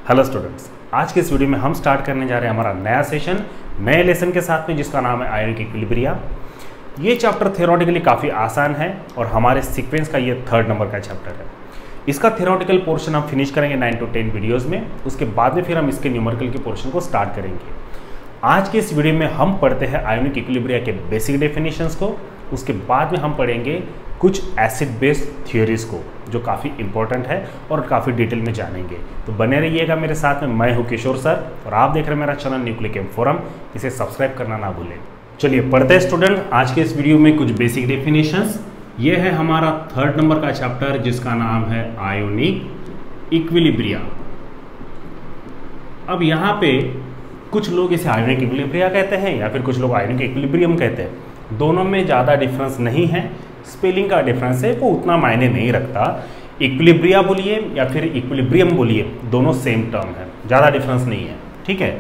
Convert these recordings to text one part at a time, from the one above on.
Hello students, आज के इस वीडियो में हम स्टार्ट करने जा रहे हैं हमारा नया सेशन नए लेसन के साथ में, जिसका नाम है आयोनिक इक्विलिब्रिया। ये चैप्टर थियोरेटिकली काफ़ी आसान है और हमारे सीक्वेंस का ये 3rd नंबर का चैप्टर है। इसका थियोरेटिकल पोर्शन हम फिनिश करेंगे 9 to 10 वीडियोज़ में। उसके बाद में फिर हम इसके न्यूमेरिकल के पोर्शन को स्टार्ट करेंगे। आज के इस वीडियो में हम पढ़ते हैं आयोनिक इक्विलिब्रिया के बेसिक डेफिनेशंस को। उसके बाद में हम पढ़ेंगे कुछ एसिड बेस्ड थियोरीज को, जो काफ़ी इंपॉर्टेंट है और काफ़ी डिटेल में जानेंगे। तो बने रहिएगा मेरे साथ में। मैं हूं किशोर सर और आप देख रहे हैं मेरा चैनल न्यूक्लिक एम फोरम। इसे सब्सक्राइब करना ना भूलें। चलिए पढ़ते हैं स्टूडेंट आज के इस वीडियो में कुछ बेसिक डेफिनेशंस। ये है हमारा 3rd नंबर का चैप्टर, जिसका नाम है आयोनिक इक्विलिब्रिया। अब यहाँ पे कुछ लोग इसे आयोनिक इक्विलिब्रिया कहते हैं या फिर कुछ लोग आयोनिक इक्विलिब्रियम कहते हैं। दोनों में ज़्यादा डिफरेंस नहीं है, स्पेलिंग का डिफरेंस है, वो उतना मायने नहीं रखता। इक्विलिब्रिया बोलिए या फिर इक्विलिब्रियम बोलिए, दोनों सेम टर्म है, ज़्यादा डिफरेंस नहीं है। ठीक है।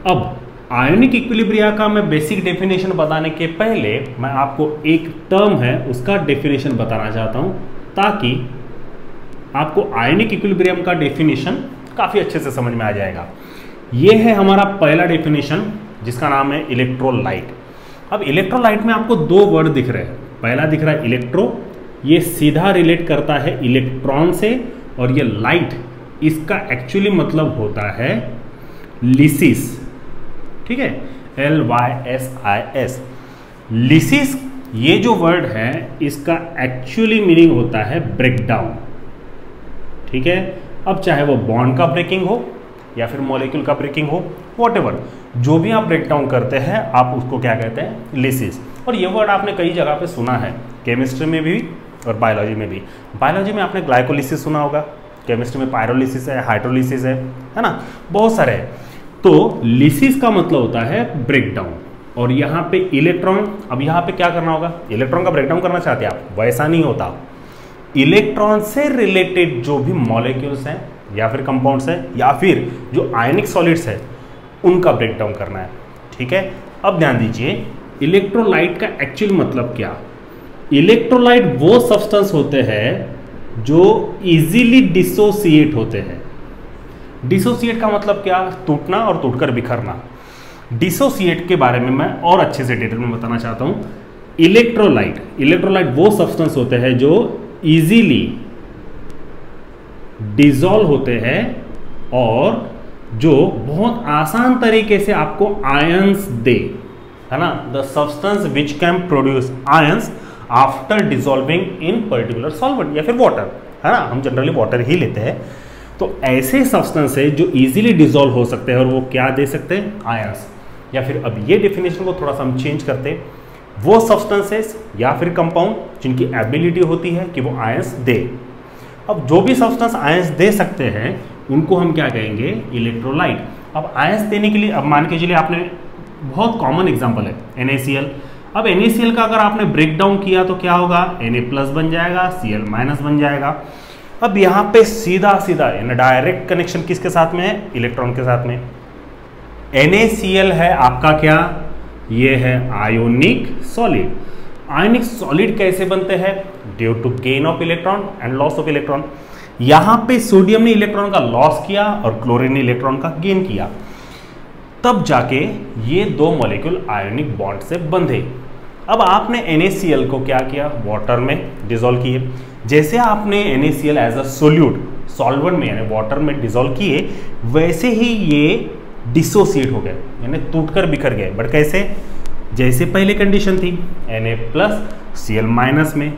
अब आयोनिक इक्विलिब्रिया का मैं बेसिक डेफिनेशन बताने के पहले मैं आपको एक टर्म है उसका डेफिनेशन बताना चाहता हूँ, ताकि आपको आयोनिक इक्विलिब्रियम का डेफिनेशन काफ़ी अच्छे से समझ में आ जाएगा। ये है हमारा पहला डेफिनेशन, जिसका नाम है इलेक्ट्रोलाइट। अब इलेक्ट्रोलाइट में आपको 2 वर्ड दिख रहे हैं। पहला दिख रहा है इलेक्ट्रो, ये सीधा रिलेट करता है इलेक्ट्रॉन से, और ये लाइट इसका एक्चुअली मतलब होता है लिसिस। ठीक है, LYSIS। लिसिस ये जो वर्ड है इसका एक्चुअली मीनिंग होता है ब्रेकडाउन। ठीक है। अब चाहे वो बॉन्ड का ब्रेकिंग हो या फिर मॉलिक्यूल का ब्रेकिंग हो, व्हाटएवर, जो भी आप ब्रेकडाउन करते हैं आप उसको क्या कहते हैं, लिसिस। और ये वर्ड आपने कई जगह पे सुना है, केमिस्ट्री में भी और बायोलॉजी में भी। बायोलॉजी में आपने ग्लाइकोलिसिस सुना होगा, केमिस्ट्री में पायरोलिसिस है, हाइड्रोलिसिस है ना, बहुत सारे हैं। तो लिसिस का मतलब होता है ब्रेकडाउन। और यहाँ पे इलेक्ट्रॉन, अब यहाँ पे क्या करना होगा, इलेक्ट्रॉन का ब्रेकडाउन करना चाहते हैं आप, वैसा नहीं होता। इलेक्ट्रॉन से रिलेटेड जो भी मॉलिक्यूल्स हैं या फिर कंपाउंड्स हैं या फिर जो आयनिक सॉलिड्स है, उनका ब्रेकडाउन करना है। ठीक है। अब ध्यान दीजिए, इलेक्ट्रोलाइट का एक्चुअल मतलब क्या। इलेक्ट्रोलाइट वो सब्सटेंस होते हैं जो इजीली डिसोसिएट होते हैं। डिसोसिएट का मतलब क्या, टूटना और टूटकर बिखरना। डिसोसिएट के बारे में मैं और अच्छे से डिटेल में बताना चाहता हूं। इलेक्ट्रोलाइट वो सब्सटेंस होते हैं जो इजीली डिसॉल्व होते हैं और जो बहुत आसान तरीके से आपको आयंस दे, है ना। The substance which can produce ions after dissolving in particular solvent या फिर वाटर, है ना। हम जनरली वाटर ही लेते हैं। तो ऐसे सब्सटेंस है जो इजीली डिसॉल्व हो सकते हैं और वो क्या दे सकते हैं, आयंस। या फिर अब ये डेफिनेशन को थोड़ा सा हम चेंज करते हैं, वो सब्सटेंसेस या फिर कंपाउंड जिनकी एबिलिटी होती है कि वो आयंस दे। अब जो भी सब्सटेंस आयंस दे सकते हैं उनको हम क्या कहेंगे, इलेक्ट्रोलाइट। अब आयंस देने के लिए, अब मान के चलिए आपने, बहुत कॉमन एग्जांपल है NaCl। अब NaCl का अगर आपने ब्रेक डाउन किया तो क्या होगा, Na+ बन जाएगा, Cl- बन जाएगा। अब यहाँ पे सीधा सीधा डायरेक्ट कनेक्शन किसके साथ में है, इलेक्ट्रॉन के साथ में। NaCl है आपका क्या, ये है आयोनिक सॉलिड। आयोनिक सॉलिड कैसे बनते हैं, due to gain of electron and loss of electron. यहां पे सोडियम ने इलेक्ट्रॉन का लॉस किया और क्लोरीन ने इलेक्ट्रॉन का गेन किया, तब जाके ये 2 मॉलिक्यूल आयोनिक बॉन्ड से बंधे। अब आपने NaCl को क्या किया, वाटर में डिसॉल्व किए। जैसे आपने NaCl as a solute solvent में यानी वाटर में डिसॉल्व किए, वैसे ही ये डिसोसिएट हो गए, यानी टूटकर बिखर गए। बट कैसे, जैसे पहले कंडीशन थी Na+ Cl- में।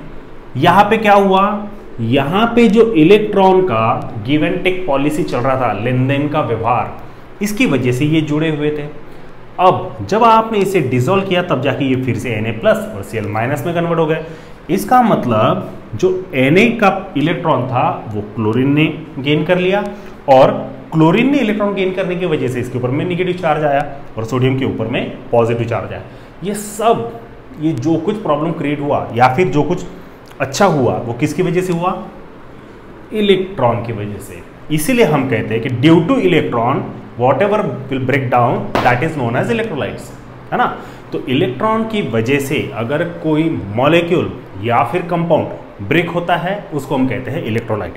यहाँ पे क्या हुआ, यहाँ पे जो इलेक्ट्रॉन का गिव एंड टेक पॉलिसी चल रहा था, लेन देन का व्यवहार, इसकी वजह से ये जुड़े हुए थे। अब जब आपने इसे डिसॉल्व किया तब जाके ये फिर से Na+ और Cl- में कन्वर्ट हो गए। इसका मतलब जो Na का इलेक्ट्रॉन था वो क्लोरीन ने गेन कर लिया, और क्लोरीन ने इलेक्ट्रॉन गेन करने की वजह से इसके ऊपर में निगेटिव चार्ज आया और सोडियम के ऊपर में पॉजिटिव चार्ज आया। ये सब, ये जो कुछ प्रॉब्लम क्रिएट हुआ या फिर जो कुछ अच्छा हुआ, वो किसकी वजह से हुआ, इलेक्ट्रॉन की वजह से। इसीलिए हम कहते हैं कि due to electron whatever will break down that is known as electrolytes, है ना। तो इलेक्ट्रॉन की वजह से अगर कोई मॉलिक्यूल या फिर कंपाउंड ब्रेक होता है उसको हम कहते हैं इलेक्ट्रोलाइट।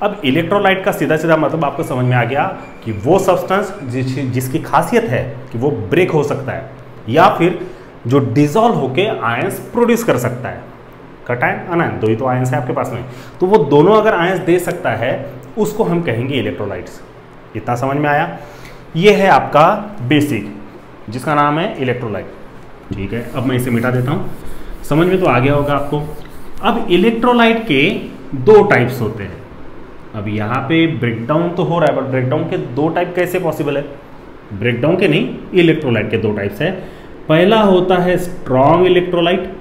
अब इलेक्ट्रोलाइट का सीधा सीधा मतलब आपको समझ में आ गया कि वो सब्सटेंस जिसकी खासियत है कि वो ब्रेक हो सकता है या फिर जो डिसॉल्व होके आयंस प्रोड्यूस कर सकता है। कटायन अनायन, दो ही तो आयंस है आपके पास में, तो वो दोनों अगर आयंस दे सकता है उसको हम कहेंगे इलेक्ट्रोलाइट्स। इतना समझ में आया? ये है आपका बेसिक जिसका नाम है इलेक्ट्रोलाइट। ठीक है, अब मैं इसे मिटा देता हूँ, समझ में तो आ गया होगा आपको। अब इलेक्ट्रोलाइट के दो टाइप्स होते हैं। अब यहाँ पे ब्रेकडाउन तो हो रहा है, बट ब्रेकडाउन के दो टाइप कैसे पॉसिबल है? ब्रेकडाउन के नहीं, इलेक्ट्रोलाइट के दो टाइप्स है। पहला होता है स्ट्रॉन्ग इलेक्ट्रोलाइट,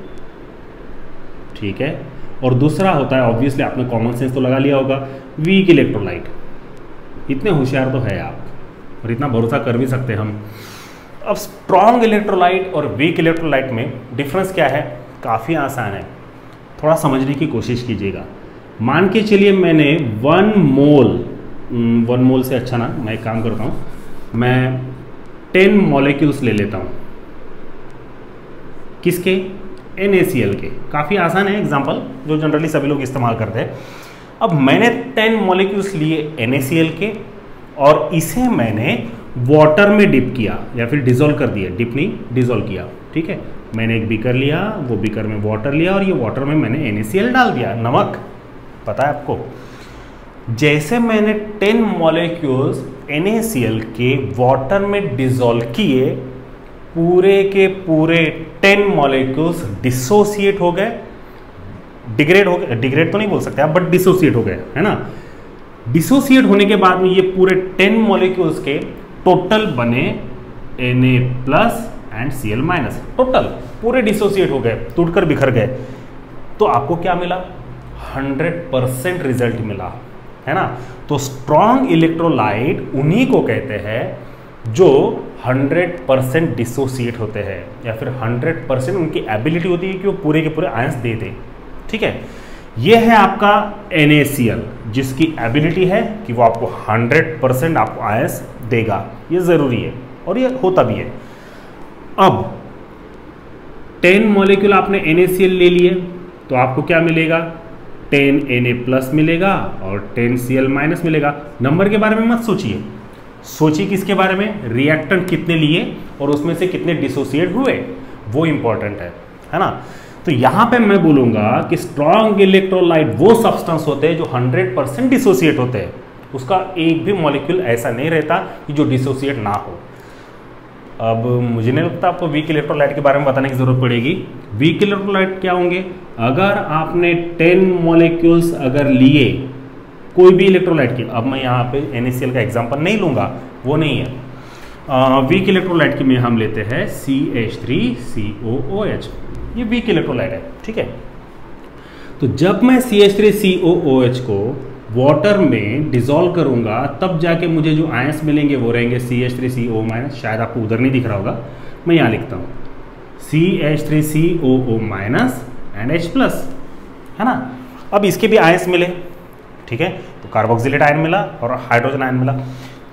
ठीक है, और दूसरा होता है, ऑब्वियसली आपने कॉमन सेंस तो लगा लिया होगा, वीक इलेक्ट्रोलाइट। इतने होशियार तो है आप और इतना भरोसा कर भी सकते हैं हम। अब स्ट्रॉन्ग इलेक्ट्रोलाइट और वीक इलेक्ट्रोलाइट में डिफरेंस क्या है? काफ़ी आसान है, थोड़ा समझने की कोशिश कीजिएगा। मान के चलिए मैंने 1 मोल से अच्छा ना, मैं एक काम करता हूँ, मैं 10 मॉलिक्यूल्स ले लेता हूँ। किसके? NaCl के। काफ़ी आसान है एग्जाम्पल, जो जनरली सभी लोग इस्तेमाल करते हैं। अब मैंने 10 मॉलिक्यूल्स लिए NaCl के और इसे मैंने वाटर में डिप किया या फिर डिसॉल्व कर दिया, डिप नहीं डिसॉल्व किया, ठीक है। मैंने एक बीकर लिया, वो बीकर में वाटर लिया और ये वाटर में मैंने NaCl डाल दिया, नमक, पता है आपको। जैसे मैंने 10 मॉलिक्यूल्स NaCl के वाटर में डिसॉल्व किए, पूरे के पूरे 10 मॉलिक्यूल्स डिसोसिएट हो गए, डिग्रेड हो गए, डिग्रेड तो नहीं बोल सकते आप, बट डिसोसिएट हो गए, है ना। डिसोसिएट होने के बाद में ये पूरे 10 मॉलिक्यूल्स के टोटल बने Na+ एंड Cl-, टोटल पूरे डिसोसिएट हो गए, टूटकर बिखर गए। तो आपको क्या मिला? 100% रिजल्ट मिला, है ना। तो स्ट्रॉन्ग इलेक्ट्रोलाइट उन्हीं को कहते हैं जो 100% डिसोसिएट होते हैं या फिर 100% उनकी एबिलिटी होती है कि वो पूरे के पूरे आयंस दे दे, ठीक है। ये है आपका NaCl जिसकी एबिलिटी है कि वो आपको 100% आपको आयंस देगा, ये ज़रूरी है और ये होता भी है। अब 10 मॉलिक्यूल आपने NaCl ले लिए तो आपको क्या मिलेगा? 10 Na+ मिलेगा और 10 Cl- मिलेगा। नंबर के बारे में मत सोचिए, सोचिए किसके बारे में? रिएक्टेंट कितने लिए और उसमें से कितने डिसोसिएट हुए, वो इंपॉर्टेंट है ना। तो यहाँ पे मैं बोलूँगा कि स्ट्रॉन्ग इलेक्ट्रोलाइट वो सब्सटेंस होते हैं जो 100% डिसोसिएट होते हैं, उसका एक भी मॉलिक्यूल ऐसा नहीं रहता कि जो डिसोसिएट ना हो। अब मुझे नहीं लगता आपको वीक इलेक्ट्रोलाइट के बारे में बताने की जरूरत पड़ेगी। वीक इलेक्ट्रोलाइट क्या होंगे? अगर आपने 10 मॉलिक्यूल्स अगर लिए कोई भी इलेक्ट्रोलाइट की, अब मैं यहाँ पे NaCl का एग्जांपल नहीं लूँगा, वो नहीं है। वीक इलेक्ट्रोलाइट की में हम लेते हैं CH3COOH, ये वीक इलेक्ट्रोलाइट है, ठीक है। तो जब मैं CH3COOH को वाटर में डिसॉल्व करूंगा तब जाके मुझे जो आयंस मिलेंगे वो रहेंगे CH3CO-, शायद आपको उधर नहीं दिख रहा होगा, मैं यहाँ लिखता हूँ CH3COO- एंड H+, है ना। अब इसके भी आयंस मिले, ठीक है, तो कार्बोक्सिलेट आयन मिला और हाइड्रोजन आयन मिला।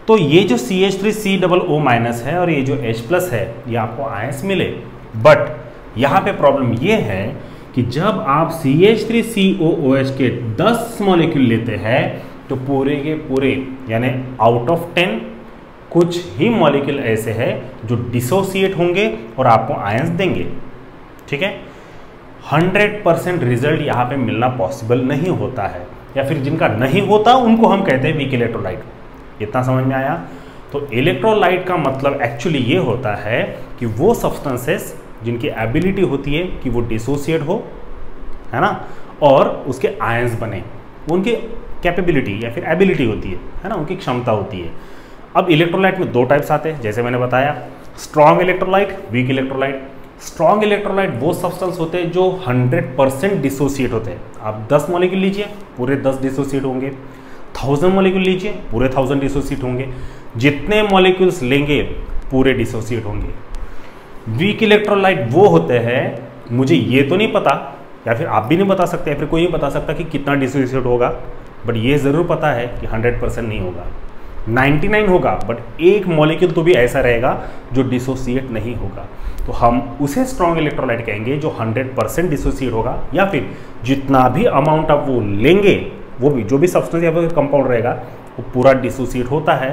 तो ये जो CH3COO- है और ये जो H+ है, ये आपको आयंस मिले। बट यहाँ पे प्रॉब्लम ये है कि जब आप CH3COOH के 10 मॉलिक्यूल लेते हैं तो पूरे के पूरे यानी आउट ऑफ 10 कुछ ही मॉलिक्यूल ऐसे हैं जो डिसोसिएट होंगे और आपको आयंस देंगे, ठीक है। 100% रिजल्ट यहाँ पे मिलना पॉसिबल नहीं होता है, या फिर जिनका नहीं होता उनको हम कहते हैं वीक इलेक्ट्रोलाइट। इतना समझ में आया? तो इलेक्ट्रोलाइट का मतलब एक्चुअली ये होता है कि वो सब्सटेंसेस जिनकी एबिलिटी होती है कि वो डिसोसिएट हो, है ना, और उसके आयंस बने, उनकी कैपेबिलिटी या फिर एबिलिटी होती है ना, उनकी क्षमता होती है। अब इलेक्ट्रोलाइट में दो टाइप्स आते हैं, जैसे मैंने बताया, strong electrolyte, weak electrolyte. Strong electrolyte वो सब्सटेंस होते हैं जो 100% डिसोसिएट होते हैं। आप 10 मॉलिक्यूल लीजिए, पूरे 10 डिसोसिएट होंगे। 1000 मॉलिक्यूल लीजिए, पूरे 1000 डिसोसिएट होंगे। जितने मॉलिक्यूल्स लेंगे पूरे डिसोसिएट होंगे। वीक इलेक्ट्रोलाइट वो होते हैं, मुझे ये तो नहीं पता या फिर आप भी नहीं बता सकते या फिर कोई नहीं बता सकता कि कितना डिसोसिएट होगा, बट ये ज़रूर पता है कि 100% नहीं होगा, 99 होगा, बट एक मॉलिक्यूल तो भी ऐसा रहेगा जो डिसोसिएट नहीं होगा। तो हम उसे स्ट्रॉन्ग इलेक्ट्रोलाइट कहेंगे जो 100% डिसोसिएट होगा, या फिर जितना भी अमाउंट आप वो लेंगे वो भी जो भी सब्सटेंस या फिर कंपाउंड रहेगा वो पूरा डिसोसिएट होता है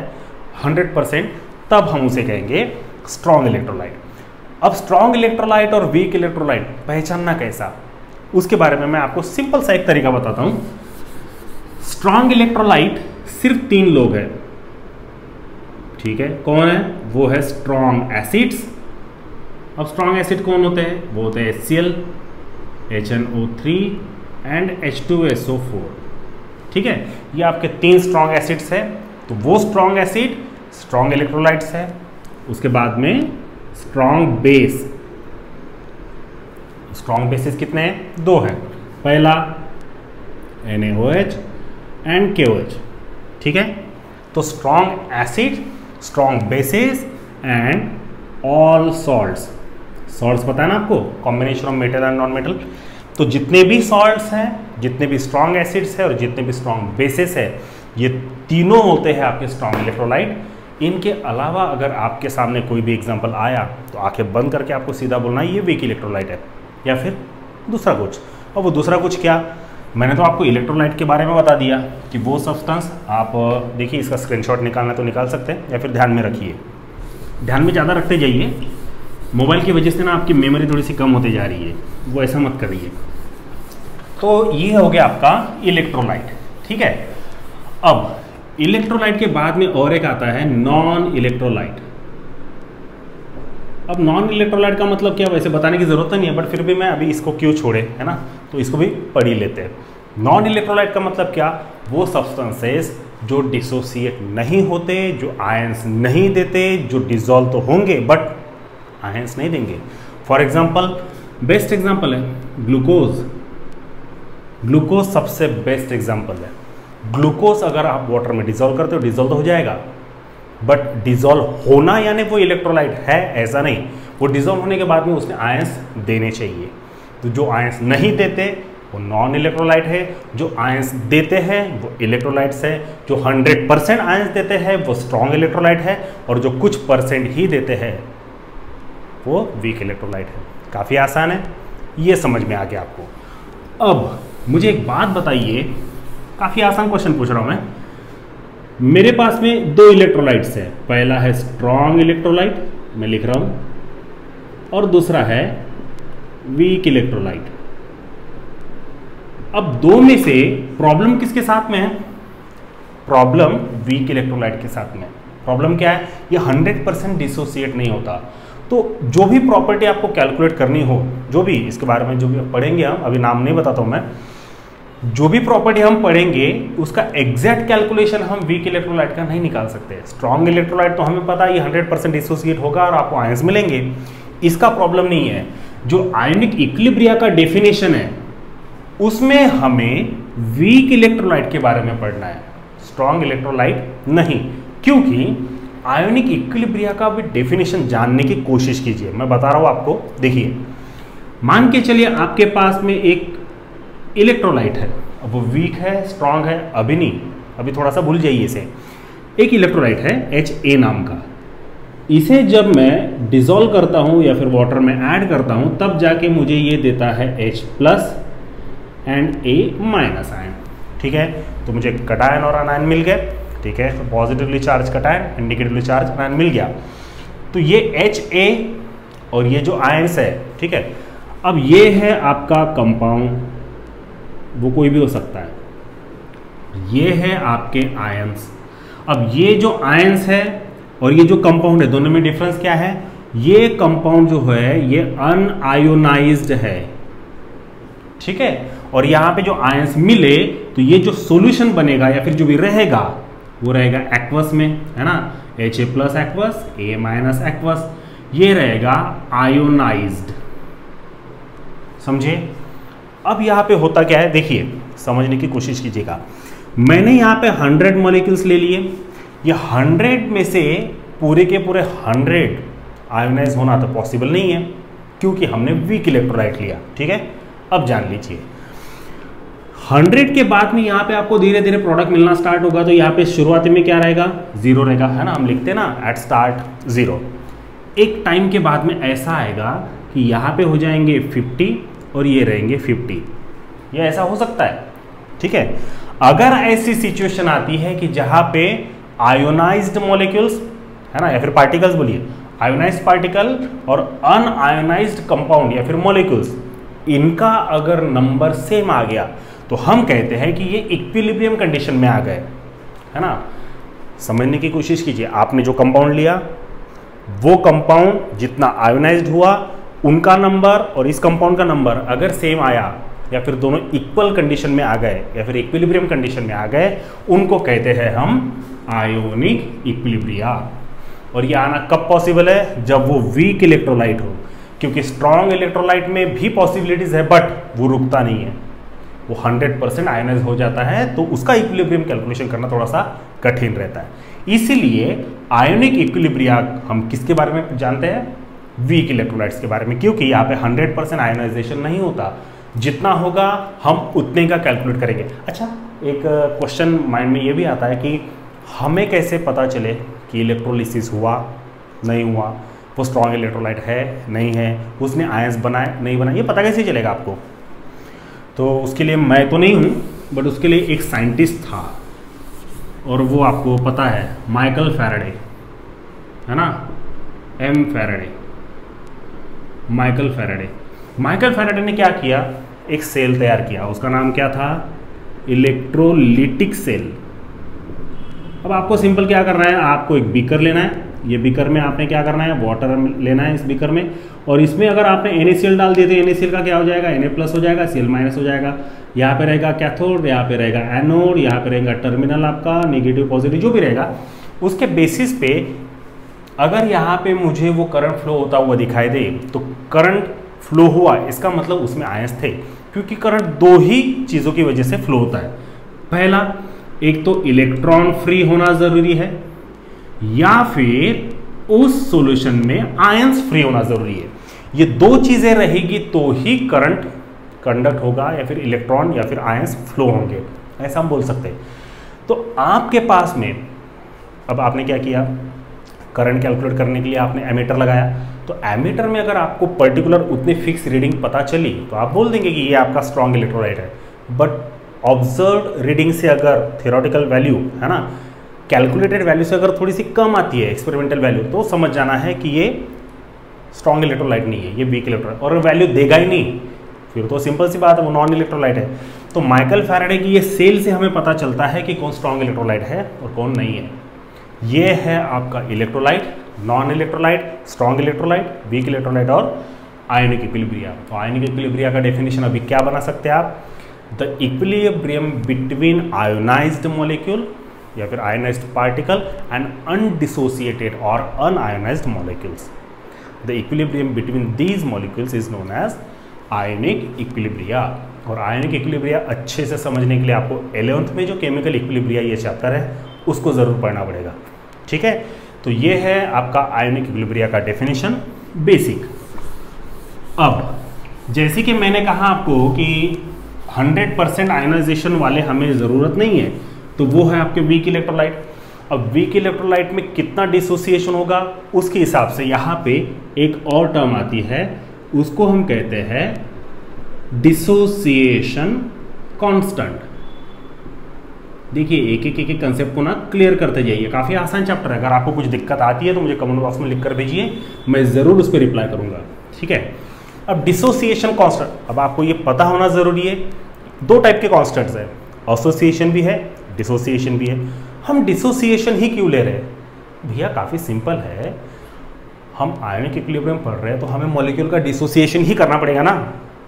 100%, तब हम उसे कहेंगे स्ट्रॉन्ग इलेक्ट्रोलाइट। अब स्ट्रॉन्ग इलेक्ट्रोलाइट और वीक इलेक्ट्रोलाइट पहचानना कैसा, उसके बारे में मैं आपको सिंपल सा एक तरीका बताता हूं। स्ट्रॉन्ग इलेक्ट्रोलाइट सिर्फ 3 लोग हैं, ठीक है, कौन है? वो है स्ट्रॉन्ग एसिड्स। अब स्ट्रॉन्ग एसिड कौन होते हैं? वो होते हैं HCl, HNO3 एंड H2SO4, ठीक है। ये आपके 3 स्ट्रॉन्ग एसिड्स है। तो वो स्ट्रॉन्ग एसिड स्ट्रॉन्ग इलेक्ट्रोलाइट्स है। उसके बाद में स्ट्रॉन्ग बेस, स्ट्रॉन्ग बेसिस कितने हैं? 2 हैं। पहला NaOH एंड KOH, ठीक है। तो strong acid, strong bases and all salts. Salts पता है ना आपको, combination of metal and non metal. तो जितने भी सॉल्ट्स हैं, जितने भी स्ट्रॉन्ग एसिड्स है और जितने भी स्ट्रॉन्ग बेसिस है, ये तीनों होते हैं आपके स्ट्रॉन्ग इलेक्ट्रोलाइट। इनके अलावा अगर आपके सामने कोई भी एग्जांपल आया तो आंखें बंद करके आपको सीधा बोलना है ये वीक इलेक्ट्रोलाइट है या फिर दूसरा कुछ। और वो दूसरा कुछ क्या, मैंने तो आपको इलेक्ट्रोलाइट के बारे में बता दिया कि वो सब्सटेंस, आप देखिए इसका स्क्रीनशॉट निकालना तो निकाल सकते हैं या फिर ध्यान में रखिए, ध्यान में ज़्यादा रखते जाइए। मोबाइल की वजह से ना आपकी मेमोरी थोड़ी सी कम होती जा रही है, वो ऐसा मत करिए। तो ये हो गया आपका इलेक्ट्रोलाइट, ठीक है। अब इलेक्ट्रोलाइट के बाद में और एक आता है नॉन इलेक्ट्रोलाइट। अब नॉन इलेक्ट्रोलाइट का मतलब क्या, वैसे बताने की जरूरत नहीं है, बट फिर भी मैं अभी इसको क्यों छोड़े, है ना, तो इसको भी पढ़ ही लेते हैं। नॉन इलेक्ट्रोलाइट का मतलब क्या, वो सब्सटेंसेस जो डिसोसिएट नहीं होते, जो आयंस नहीं देते, जो डिसॉल्व तो होंगे बट आयंस नहीं देंगे। फॉर एग्जाम्पल, बेस्ट एग्जाम्पल है ग्लूकोज। ग्लूकोज सबसे बेस्ट एग्जाम्पल है। ग्लूकोज अगर आप वाटर में डिसॉल्व करते हो, डिसॉल्व तो हो जाएगा, बट डिसॉल्व होना यानी वो इलेक्ट्रोलाइट है ऐसा नहीं। वो डिसॉल्व होने के बाद में उसने आयंस देने चाहिए। तो जो आयंस नहीं देते वो नॉन इलेक्ट्रोलाइट है, जो आयंस देते हैं वो इलेक्ट्रोलाइट्स है। जो 100% आयंस देते हैं वो स्ट्रॉन्ग इलेक्ट्रोलाइट है, और जो कुछ परसेंट ही देते हैं वो वीक इलेक्ट्रोलाइट है। काफ़ी आसान है, ये समझ में आ गया आपको। अब मुझे एक बात बताइए, काफ़ी आसान क्वेश्चन पूछ रहा हूँ मैं। मेरे पास में 2 इलेक्ट्रोलाइट्स है, पहला है स्ट्रॉन्ग इलेक्ट्रोलाइट, मैं लिख रहा हूँ, और दूसरा है वीक इलेक्ट्रोलाइट। अब 2 में से प्रॉब्लम किसके साथ में है? प्रॉब्लम वीक इलेक्ट्रोलाइट के साथ में। प्रॉब्लम क्या है, ये 100% डिसोसिएट नहीं होता। तो जो भी प्रॉपर्टी आपको कैलकुलेट करनी हो, जो भी इसके बारे में जो भी पढ़ेंगे हम, अभी नाम नहीं बताता हूँ मैं, जो भी प्रॉपर्टी हम पढ़ेंगे उसका एग्जैक्ट कैलकुलेशन हम वीक इलेक्ट्रोलाइट का नहीं निकाल सकते। स्ट्रॉन्ग इलेक्ट्रोलाइट तो हमें पता है ये 100% डिसोसिएट होगा और आपको आयंस मिलेंगे, इसका प्रॉब्लम नहीं है। जो आयनिक इक्विलिब्रिया का डेफिनेशन है उसमें हमें वीक इलेक्ट्रोलाइट के बारे में पढ़ना है, स्ट्रॉन्ग इलेक्ट्रोलाइट नहीं। क्योंकि आयोनिक इक्विलिब्रिया का भी डेफिनेशन जानने की कोशिश कीजिए, मैं बता रहा हूं आपको। देखिए, मान के चलिए आपके पास में एक इलेक्ट्रोलाइट है, अब वो वीक है स्ट्रॉन्ग है अभी नहीं, अभी थोड़ा सा भूल जाइए इसे। एक इलेक्ट्रोलाइट है Ha नाम का, इसे जब मैं डिसॉल्व करता हूं या फिर वाटर में ऐड करता हूं तब जाके मुझे ये देता है H+ एंड A- आयन, ठीक है। तो मुझे कटायन और अनायन मिल गए, ठीक है। तो positively charge cation and negatively charge anion मिल गया। तो ये Ha और ये जो आयंस है, ठीक है। अब ये है आपका कंपाउंड, वो कोई भी हो सकता है, ये है आपके आयंस। अब ये जो आयंस है और ये जो कंपाउंड है, दोनों में डिफरेंस क्या है, ये कंपाउंड जो है ये अनआयोनाइज्ड है, ठीक है। और यहां पे जो आयंस मिले तो ये जो सॉल्यूशन बनेगा या फिर जो भी रहेगा वो रहेगा एक्वस में, है ना, Ha+ एक्वस, A- एक्वस, ये रहेगा आयोनाइज्ड, समझे। अब यहाँ पे होता क्या है, देखिए समझने की कोशिश कीजिएगा। मैंने यहाँ पे 100 मॉलिक्यूल्स ले लिए, ये 100 में से पूरे के पूरे 100 आयोनाइज होना तो पॉसिबल नहीं है क्योंकि हमने वीक इलेक्ट्रोलाइट लिया, ठीक है। अब जान लीजिए 100 के बाद में यहाँ पे आपको धीरे धीरे प्रोडक्ट मिलना स्टार्ट होगा। तो यहाँ पे शुरुआती में क्या रहेगा, 0 रहेगा, है ना, हम लिखते हैं ना एट स्टार्ट 0। एक टाइम के बाद में ऐसा आएगा कि यहाँ पे हो जाएंगे 50 और ये रहेंगे 50, ये ऐसा हो सकता है, ठीक है। अगर ऐसी सिचुएशन आती है कि जहां पे आयोनाइज्ड मॉलिक्यूल्स है ना, या फिर पार्टिकल्स बोलिए, आयोनाइज्ड पार्टिकल और अनआयोनाइज्ड कंपाउंड या फिर मॉलिक्यूल्स, इनका अगर नंबर सेम आ गया तो हम कहते हैं कि ये इक्विलिब्रियम कंडीशन में आ गए, है ना। समझने की कोशिश कीजिए, आपने जो कंपाउंड लिया वो कंपाउंड जितना आयोनाइज्ड हुआ उनका नंबर और इस कंपाउंड का नंबर अगर सेम आया या फिर दोनों इक्वल कंडीशन में आ गए या फिर इक्विलिब्रियम कंडीशन में आ गए, उनको कहते हैं हम आयोनिक इक्विलिब्रिया। और ये आना कब पॉसिबल है? जब वो वीक इलेक्ट्रोलाइट हो, क्योंकि स्ट्रॉन्ग इलेक्ट्रोलाइट में भी पॉसिबिलिटीज है बट वो रुकता नहीं है, वो 100% आयनाइज हो जाता है, तो उसका इक्विलिब्रियम कैलकुलेशन करना थोड़ा सा कठिन रहता है। इसीलिए आयोनिक इक्विलिब्रिया हम किसके बारे में जानते हैं? वीक इलेक्ट्रोलाइट्स के बारे में, क्योंकि यहाँ पे 100% आयनाइजेशन नहीं होता, जितना होगा हम उतने का कैलकुलेट करेंगे। अच्छा, एक क्वेश्चन माइंड में ये भी आता है कि हमें कैसे पता चले कि इलेक्ट्रोलिसिस हुआ नहीं हुआ, वो स्ट्रॉन्ग इलेक्ट्रोलाइट है नहीं है, उसने आयंस बनाए नहीं बनाए, ये पता कैसे चलेगा आपको? तो उसके लिए मैं तो नहीं हूँ, बट उसके लिए एक साइंटिस्ट था और वो आपको पता है, माइकल फैराडे, है ना, M Faraday, Michael Faraday. Michael Faraday ने क्या किया? एक सेल तैयार किया, उसका नाम क्या था? Electrolytic cell. अब आपको सिंपल क्या करना है, आपको एक बीकर लेना है, ये बीकर में आपने क्या करना है, वाटर लेना है इस बीकर में, और इसमें अगर आपने NaCl डाल दिए तो NaCl का क्या हो जाएगा, Na+ हो जाएगा, Cl- हो जाएगा। यहाँ पे रहेगा कैथोड, यहाँ पे रहेगा एनोड, यहाँ पे रहेगा टर्मिनल आपका नेगेटिव पॉजिटिव जो भी रहेगा। उसके बेसिस पे अगर यहाँ पे मुझे वो करंट फ्लो होता हुआ दिखाई दे तो करंट फ्लो हुआ, इसका मतलब उसमें आयंस थे, क्योंकि करंट दो ही चीज़ों की वजह से फ्लो होता है। पहला, एक तो इलेक्ट्रॉन फ्री होना जरूरी है, या फिर उस सॉल्यूशन में आयंस फ्री होना जरूरी है। ये दो चीजें रहेगी तो ही करंट कंडक्ट होगा या फिर इलेक्ट्रॉन या फिर आयंस फ्लो होंगे, ऐसा हम बोल सकते हैं। तो आपके पास में अब आपने क्या किया, करंट कैलकुलेट करने के लिए आपने एमीटर लगाया, तो एमीटर में अगर आपको पर्टिकुलर उतनी फिक्स रीडिंग पता चली तो आप बोल देंगे कि ये आपका स्ट्रॉन्ग इलेक्ट्रोलाइट है। बट ऑब्जर्व रीडिंग से अगर थियोरेटिकल वैल्यू है ना, कैलकुलेटेड वैल्यू से अगर थोड़ी सी कम आती है एक्सपेरिमेंटल वैल्यू, तो समझ जाना है कि ये स्ट्रॉन्ग इलेक्ट्रोलाइट नहीं है, ये वीक इलेक्ट्रोलाइट। और वैल्यू देगा ही नहीं फिर तो सिंपल सी बात है, वो नॉन इलेक्ट्रोलाइट है। तो माइकल फैराडे की ये सेल से हमें पता चलता है कि कौन स्ट्रॉन्ग इलेक्ट्रोलाइट है और कौन नहीं है। ये है आपका electrolyte, non electrolyte, strong electrolyte, weak electrolyte और आयोनिक इक्विलिब्रिया। तो आयोनिक इक्विलिब्रिया का डेफिनेशन अभी क्या बना सकते हैं आप? The equilibrium between ionised molecule या फिर आयोनाइज्ड पार्टिकल एंड अनडिसोसिएटेड और unionised molecules. The equilibrium between these molecules is known as ionic equilibria. और आयोनिक इक्विलिब्रिया अच्छे से समझने के लिए आपको 11th में जो केमिकल इक्विलिब्रिया ये चैप्टर है उसको ज़रूर पढ़ना पड़ेगा, ठीक है। तो ये है आपका आयोनिक इक्विलिब्रिया का डेफिनेशन बेसिक। अब जैसे कि मैंने कहा आपको कि 100% आयोनाइजेशन वाले हमें ज़रूरत नहीं है, तो वो है आपके वीक इलेक्ट्रोलाइट। अब वीक इलेक्ट्रोलाइट में कितना डिसोसिएशन होगा उसके हिसाब से यहाँ पे एक और टर्म आती है, उसको हम कहते हैं डिसोसिएशन कांस्टेंट। देखिए एक एक कंसेप्ट को ना क्लियर करते जाइए, काफ़ी आसान चैप्टर है। अगर आपको कुछ दिक्कत आती है तो मुझे कमेंट बॉक्स में लिख कर भेजिए, मैं ज़रूर उस पर रिप्लाई करूँगा, ठीक है। अब डिसोसिएशन कांस्टेंट, अब आपको ये पता होना ज़रूरी है, दो टाइप के कांस्टेंट्स हैं, एसोसिएशन भी है, डिसोसिएशन भी है। हम डिसोसिएशन ही क्यों ले रहे हैं भैया? काफ़ी सिंपल है, हम आयोनिक इक्विलिब्रियम पढ़ रहे हैं तो हमें मॉलिक्यूल का डिसोसिएशन ही करना पड़ेगा ना।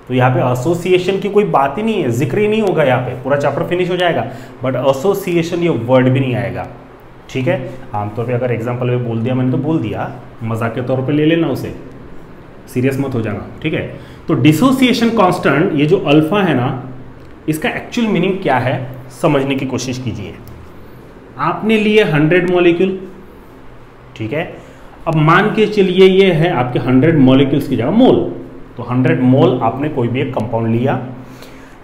तो यहाँ पे एसोसिएशन की कोई बात ही नहीं है, जिक्र ही नहीं होगा, यहाँ पे पूरा चैप्टर फिनिश हो जाएगा, बट एसोसिएशन ये वर्ड भी नहीं आएगा, ठीक है। आमतौर पे अगर एग्जांपल में बोल दिया मैंने तो बोल दिया, मजाक के तौर पे ले लेना, उसे सीरियस मत हो जाना, ठीक है। तो डिसोसिएशन कांस्टेंट, ये जो अल्फा है ना, इसका एक्चुअल मीनिंग क्या है समझने की कोशिश कीजिए। आपने लिए 100 मॉलिक्यूल, ठीक है। अब मान के चलिए ये है आपके 100 मॉलिक्यूल्स की जगह मोल, तो 100 मोल आपने कोई भी एक कंपाउंड लिया,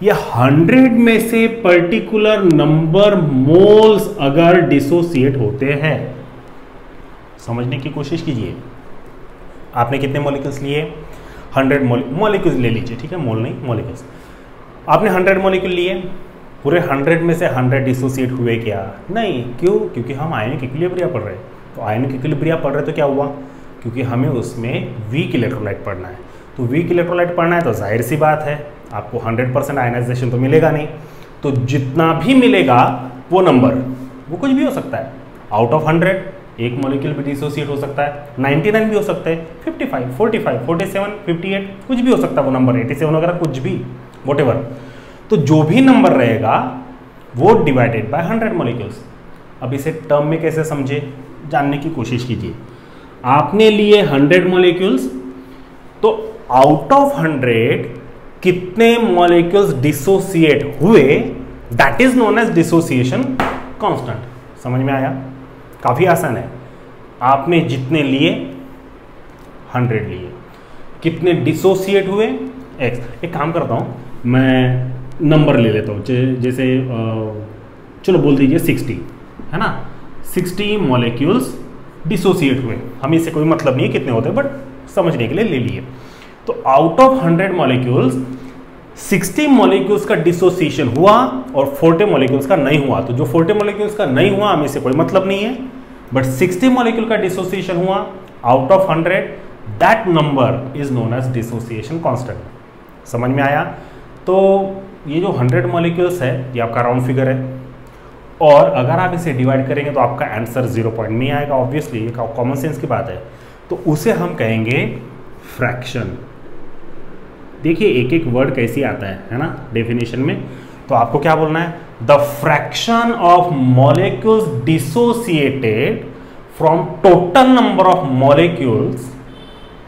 ये 100 में से पर्टिकुलर नंबर मोल्स अगर डिसोसिएट होते हैं, समझने की कोशिश कीजिए। आपने कितने मॉलिक्यूल्स लिए? 100 मॉलिक्यूल्स ले लीजिए, ठीक है, मोल नहीं, मॉलिक्यूल्स। आपने 100 मॉलिक्यूल लिए, पूरे 100 में से 100 डिसोसिएट हुए क्या? नहीं। क्यों? क्योंकि हम आयनिक इक्विलिब्रिया पढ़ रहे हैं। तो आयनिक इक्विलिब्रिया पढ़ रहे तो क्या हुआ? क्योंकि हमें उसमें वीक इलेक्ट्रोलाइट पढ़ना है, तो वीक इलेक्ट्रोलाइट पढ़ना है तो जाहिर सी बात है आपको 100% आयनाइजेशन तो मिलेगा नहीं। तो जितना भी मिलेगा वो नंबर, वो कुछ भी हो सकता है। आउट ऑफ 100 एक मॉलिक्यूल भी डिसोसिएट हो सकता है, 99 भी हो सकता है, 55, 45, 47, 58 कुछ भी हो सकता है वो नंबर, 87 वगैरह कुछ भी, व्हाटएवर। तो जो भी नंबर रहेगा वो डिवाइडेड बाय 100 मॉलिक्यूल्स। अब इसे टर्म में कैसे समझे, जानने की कोशिश कीजिए। आपने लिए 100 मॉलिक्यूल्स, तो आउट ऑफ 100 कितने मॉलिक्यूल्स डिसोसिएट हुए, that is known as dissociation constant. समझ में आया? काफी आसान है। आपने जितने लिए 100 लिए, कितने डिसोसिएट हुए x। एक काम करता हूं, मैं नंबर ले लेता हूं, जैसे चलो बोल दीजिए 60, है ना। 60 मॉलिक्यूल्स डिसोसिएट हुए, हमें इससे कोई मतलब नहीं है कितने होते हैं, बट समझने के लिए ले लिए। तो आउट ऑफ 100 मॉलिक्यूल्स 60 मॉलिक्यूल्स का डिसोसिएशन हुआ और 40 मॉलिक्यूल्स का नहीं हुआ। तो जो 40 मॉलिक्यूल्स का नहीं हुआ हमें इससे कोई मतलब नहीं है, बट 60 मॉलिक्यूल का डिसोसिएशन हुआ out of 100, that number is known as dissociation constant. समझ में आया? तो ये जो 100 मॉलिक्यूल्स है ये आपका राउंड फिगर है, और अगर आप इसे डिवाइड करेंगे तो आपका आंसर 0 पॉइंट में आएगा। ऑब्वियसली ये कॉमन सेंस की बात है। तो उसे हम कहेंगे फ्रैक्शन। देखिए एक एक वर्ड कैसी आता है ना डेफिनेशन में। तो आपको क्या बोलना है? The fraction of molecules dissociated from total number of molecules,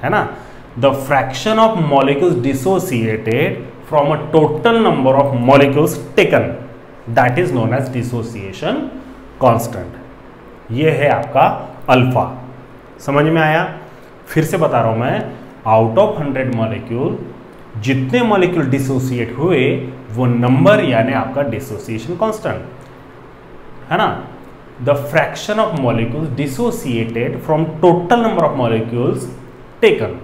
है ना। The fraction of molecules dissociated from a total number of molecules taken, that is known as dissociation constant. ये है आपका अल्फा। समझ में आया? फिर से बता रहा हूं मैं, आउट ऑफ 100 मॉलिक्यूल जितने मॉलिक्यूल डिसोसिएट हुए वो नंबर यानी आपका डिसोसिएशन कांस्टेंट, है ना। The fraction of molecules dissociated from total number of molecules taken,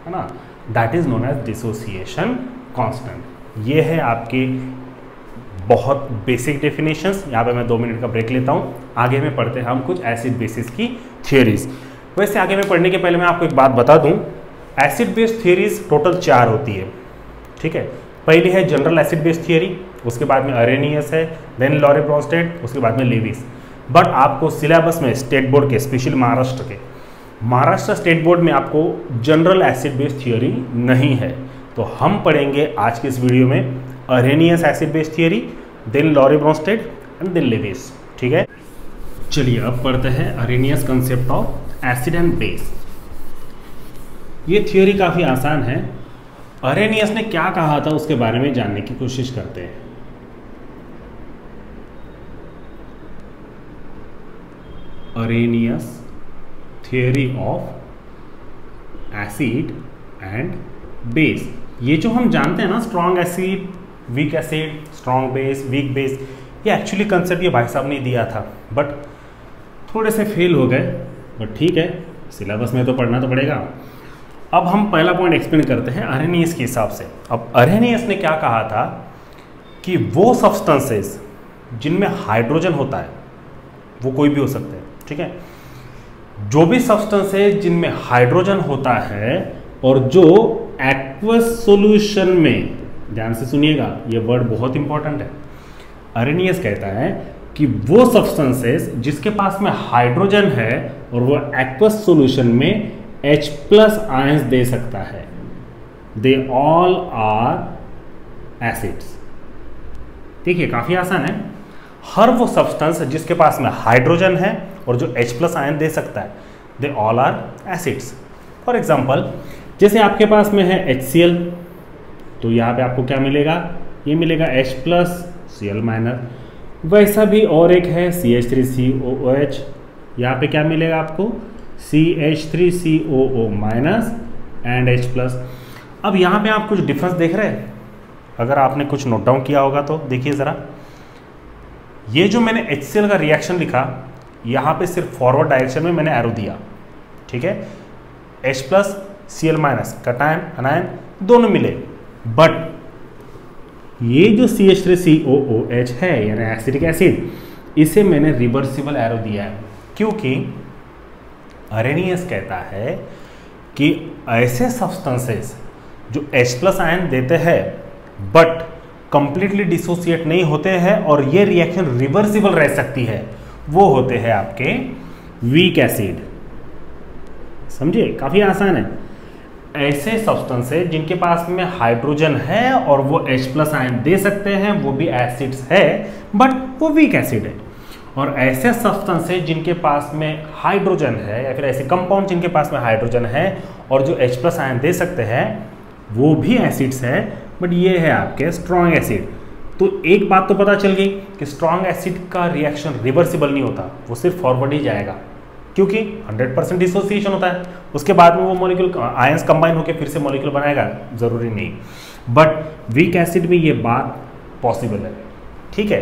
है ना, that is known as dissociation constant. ये है आपके बहुत बेसिक डेफिनेशंस। यहाँ पे मैं 2 मिनट का ब्रेक लेता हूँ। आगे में पढ़ते हैं हम कुछ एसिड बेसिस की थियोरीज। वैसे आगे में पढ़ने के पहले मैं आपको एक बात बता दूं, एसिड बेस थियोरीज टोटल 4 होती है, ठीक है। पहली है जनरल एसिड बेस थियोरी, उसके बाद में अरेनियस है, देन लॉरी ब्रोंस्टेड, उसके बाद में लेविस। बट आपको सिलेबस में स्टेट बोर्ड के, स्पेशली महाराष्ट्र स्टेट बोर्ड में आपको जनरल एसिड बेस थियोरी नहीं है। तो हम पढ़ेंगे आज के इस वीडियो में Arrhenius acid base theory, then Lowry Bronsted and then Lewis, ठीक है। चलिए अब पढ़ते हैं Arrhenius concept of acid and base. ये थियोरी काफ़ी आसान है। अरेनियस ने क्या कहा था उसके बारे में जानने की कोशिश करते हैं। Arrhenius theory of acid and base. ये जो हम जानते हैं ना, strong acid, weak acid, strong base, weak base, ये एक्चुअली कंसेप्ट ये भाई साहब ने दिया था, बट थोड़े से फेल हो गए। बट ठीक है, सिलेबस में तो पढ़ना तो पड़ेगा। अब हम पहला पॉइंट एक्सप्लेन करते हैं अरेनियस के हिसाब से। अब अरेनियस ने क्या कहा था कि वो सब्सटेंसेस जिनमें हाइड्रोजन होता है, वो कोई भी हो सकते हैं, ठीक है। जो भी सब्सटेंसेस जिनमें हाइड्रोजन होता है और जो एक्वस सॉल्यूशन में, ध्यान से सुनिएगा ये वर्ड बहुत इंपॉर्टेंट है। अरेनियस कहता है कि वो सब्सटेंसेस जिसके पास में हाइड्रोजन है और वो एक्वस सॉल्यूशन में H+ आयंस दे सकता है, दे ऑल आर एसिड्स। देखिए काफी आसान है। हर वो सब्सटेंस जिसके पास में हाइड्रोजन है और जो H+ आयन दे सकता है, they all are acids. For example, जैसे आपके पास में है HCl, तो यहाँ पे आपको क्या मिलेगा? ये मिलेगा H+ Cl-। वैसा भी और एक है CH3COOH, यहाँ पे क्या मिलेगा आपको? CH3COO- and H+। अब यहाँ पे आप कुछ डिफरेंस देख रहे हैं? अगर आपने कुछ नोट डाउन किया होगा तो देखिए ज़रा, ये जो मैंने HCl का रिएक्शन लिखा, यहाँ पे सिर्फ फॉरवर्ड डायरेक्शन में मैंने एरो दिया, ठीक है। H+ Cl- कटायन अनायन दोनों मिले, बट ये जो CH3COOH है यानी एसिटिक एसिड, इसे मैंने रिवर्सिबल एरो दिया है क्योंकि अरेनियस कहता है कि ऐसे सब्सटेंसेस जो H+ आयन देते हैं बट कंप्लीटली डिसोसिएट नहीं होते हैं और ये रिएक्शन रिवर्सिबल रह सकती है, वो होते हैं आपके वीक एसिड। समझिए, काफी आसान है। ऐसे सब्सटेंसेस जिनके पास में हाइड्रोजन है और वो H+ आयन दे सकते हैं, वो भी एसिड्स है बट वो वीक एसिड है। और ऐसे सब्सटेंसेस जिनके पास में हाइड्रोजन है या फिर ऐसे कंपाउंड जिनके पास में हाइड्रोजन है और जो H+ आयन दे सकते हैं, वो भी एसिड्स है बट ये है आपके स्ट्रॉन्ग एसिड। तो एक बात तो पता चल गई कि स्ट्रॉन्ग एसिड का रिएक्शन रिवर्सिबल नहीं होता, वो सिर्फ फॉरवर्ड ही जाएगा क्योंकि 100% डिसोसिएशन होता है। उसके बाद में वो मॉलिक्यूल आयंस कंबाइन होकर फिर से मॉलिक्यूल बनाएगा, जरूरी नहीं। बट वीक एसिड में ये बात पॉसिबल है। ठीक है,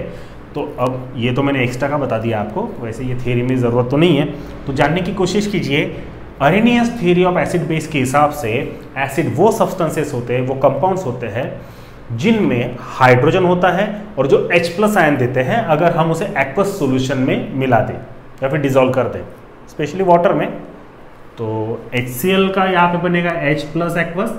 तो अब ये तो मैंने एक्स्ट्रा का बता दिया आपको, वैसे ये थ्योरी में ज़रूरत तो नहीं है, तो जानने की कोशिश कीजिए। Arrhenius theory of acid base के हिसाब से एसिड वो सब्सटेंसेस होते हैं, वो कंपाउंड्स होते हैं जिनमें हाइड्रोजन होता है और जो H+ आयन देते हैं अगर हम उसे एक्वस सॉल्यूशन में मिला दें या फिर डिसॉल्व कर दें, स्पेशली वाटर में। तो HCl का यहाँ पे बनेगा H+ एक्वस,